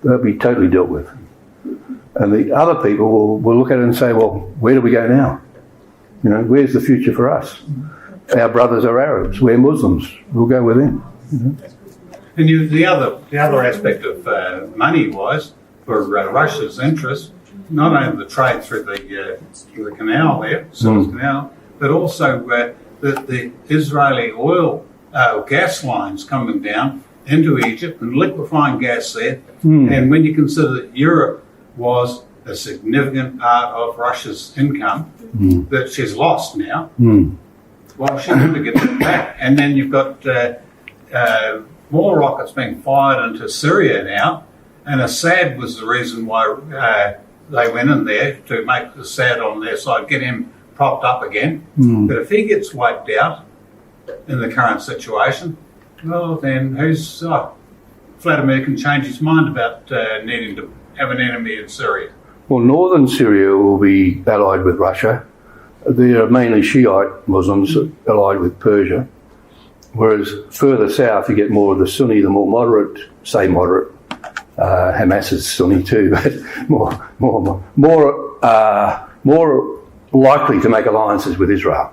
A: They'll be totally dealt with. And the other people will look at it and say, well, where do we go now? Where's the future for us? Our brothers are Arabs, we're Muslims, we'll go with them.
D: And the other aspect of money-wise, for Russia's interest, not only the trade through the canal there, Suez Canal, but also the Israeli oil gas lines coming down into Egypt and liquefying gas there. And when you consider that Europe was a significant part of Russia's income that she's lost now, well, she's going to get that back. And then you've got more rockets being fired into Syria now, and Assad was the reason why they went in there, to make Assad on their side, get him propped up again. But if he gets wiped out in the current situation, well, then Vladimir can change his mind about needing to have an enemy in Syria.
A: Well, northern Syria will be allied with Russia. They are mainly Shiite Muslims allied with Persia, whereas further south you get more of the Sunni, the more moderate, Hamas is Sunni too, but more likely to make alliances with Israel.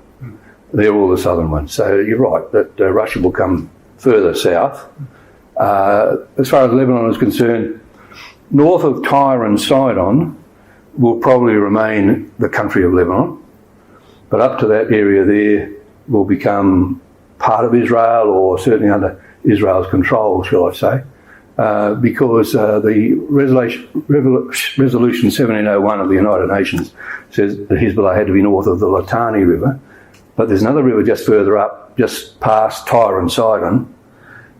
A: They're all the southern ones. So you're right that Russia will come further south. As far as Lebanon is concerned, north of Tyre and Sidon will probably remain the country of Lebanon, but up to that area there will become part of Israel, or certainly under Israel's control, shall I say, because the Resolution 1701 of the United Nations says that Hezbollah had to be north of the Litani River, but there's another river just further up, just past Tyre and Sidon,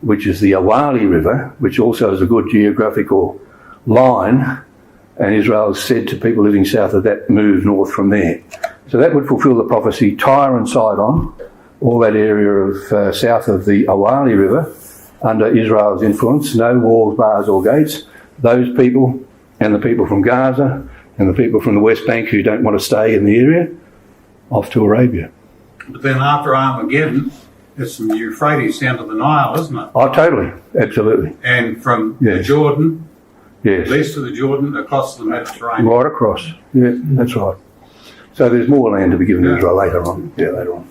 A: which is the Awali River, which also is a good geographical line, and Israel has said to people living south of that, move north from there. So that would fulfil the prophecy. Tyre and Sidon, all that area of south of the Awali River, under Israel's influence, no walls, bars or gates. Those people, and the people from Gaza, and the people from the West Bank who don't want to stay in the area, off to Arabia.
D: But then after Armageddon, it's from the Euphrates down to the Nile, isn't it?
A: Oh, totally, absolutely.
D: And from
A: Yes.
D: the Jordan,
A: Yes.
D: east of the Jordan, across the Mediterranean.
A: Right across. Yeah, that's right. So there's more land to be given to
D: Yeah.
A: Israel later on. Yeah, later on.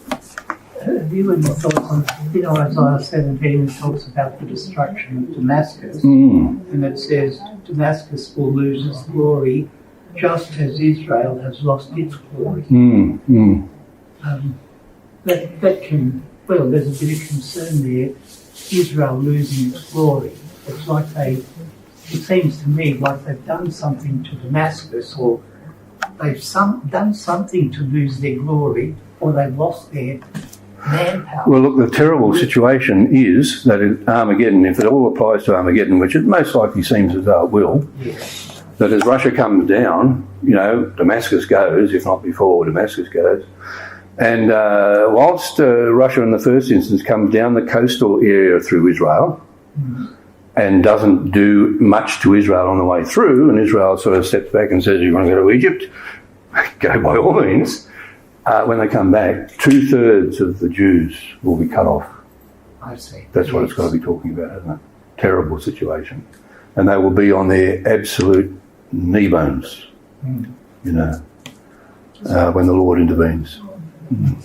C: Have you any thoughts on, Isaiah 17 talks about the destruction of Damascus,
A: Mm.
C: and it says Damascus will lose its glory just as Israel has lost its glory.
A: Mm. Mm.
C: That can, well, there's a bit of concern there, Israel losing its glory. It's like it seems to me like they've done something to Damascus, or they've done something to lose their glory, or they've lost their manpower.
A: Well, look, the terrible situation is that in Armageddon, if it all applies to Armageddon, which it most likely seems as though it will, that as Russia comes down, Damascus goes, if not before Damascus goes. And whilst Russia in the first instance comes down the coastal area through Israel and doesn't do much to Israel on the way through, and Israel sort of steps back and says, you want to go to Egypt? Go by all means. When they come back, 2/3 of the Jews will be cut off.
C: I see.
A: That's what it's got to be talking about, isn't it? Terrible situation. And they will be on their absolute knee bones, when the Lord intervenes. Mm.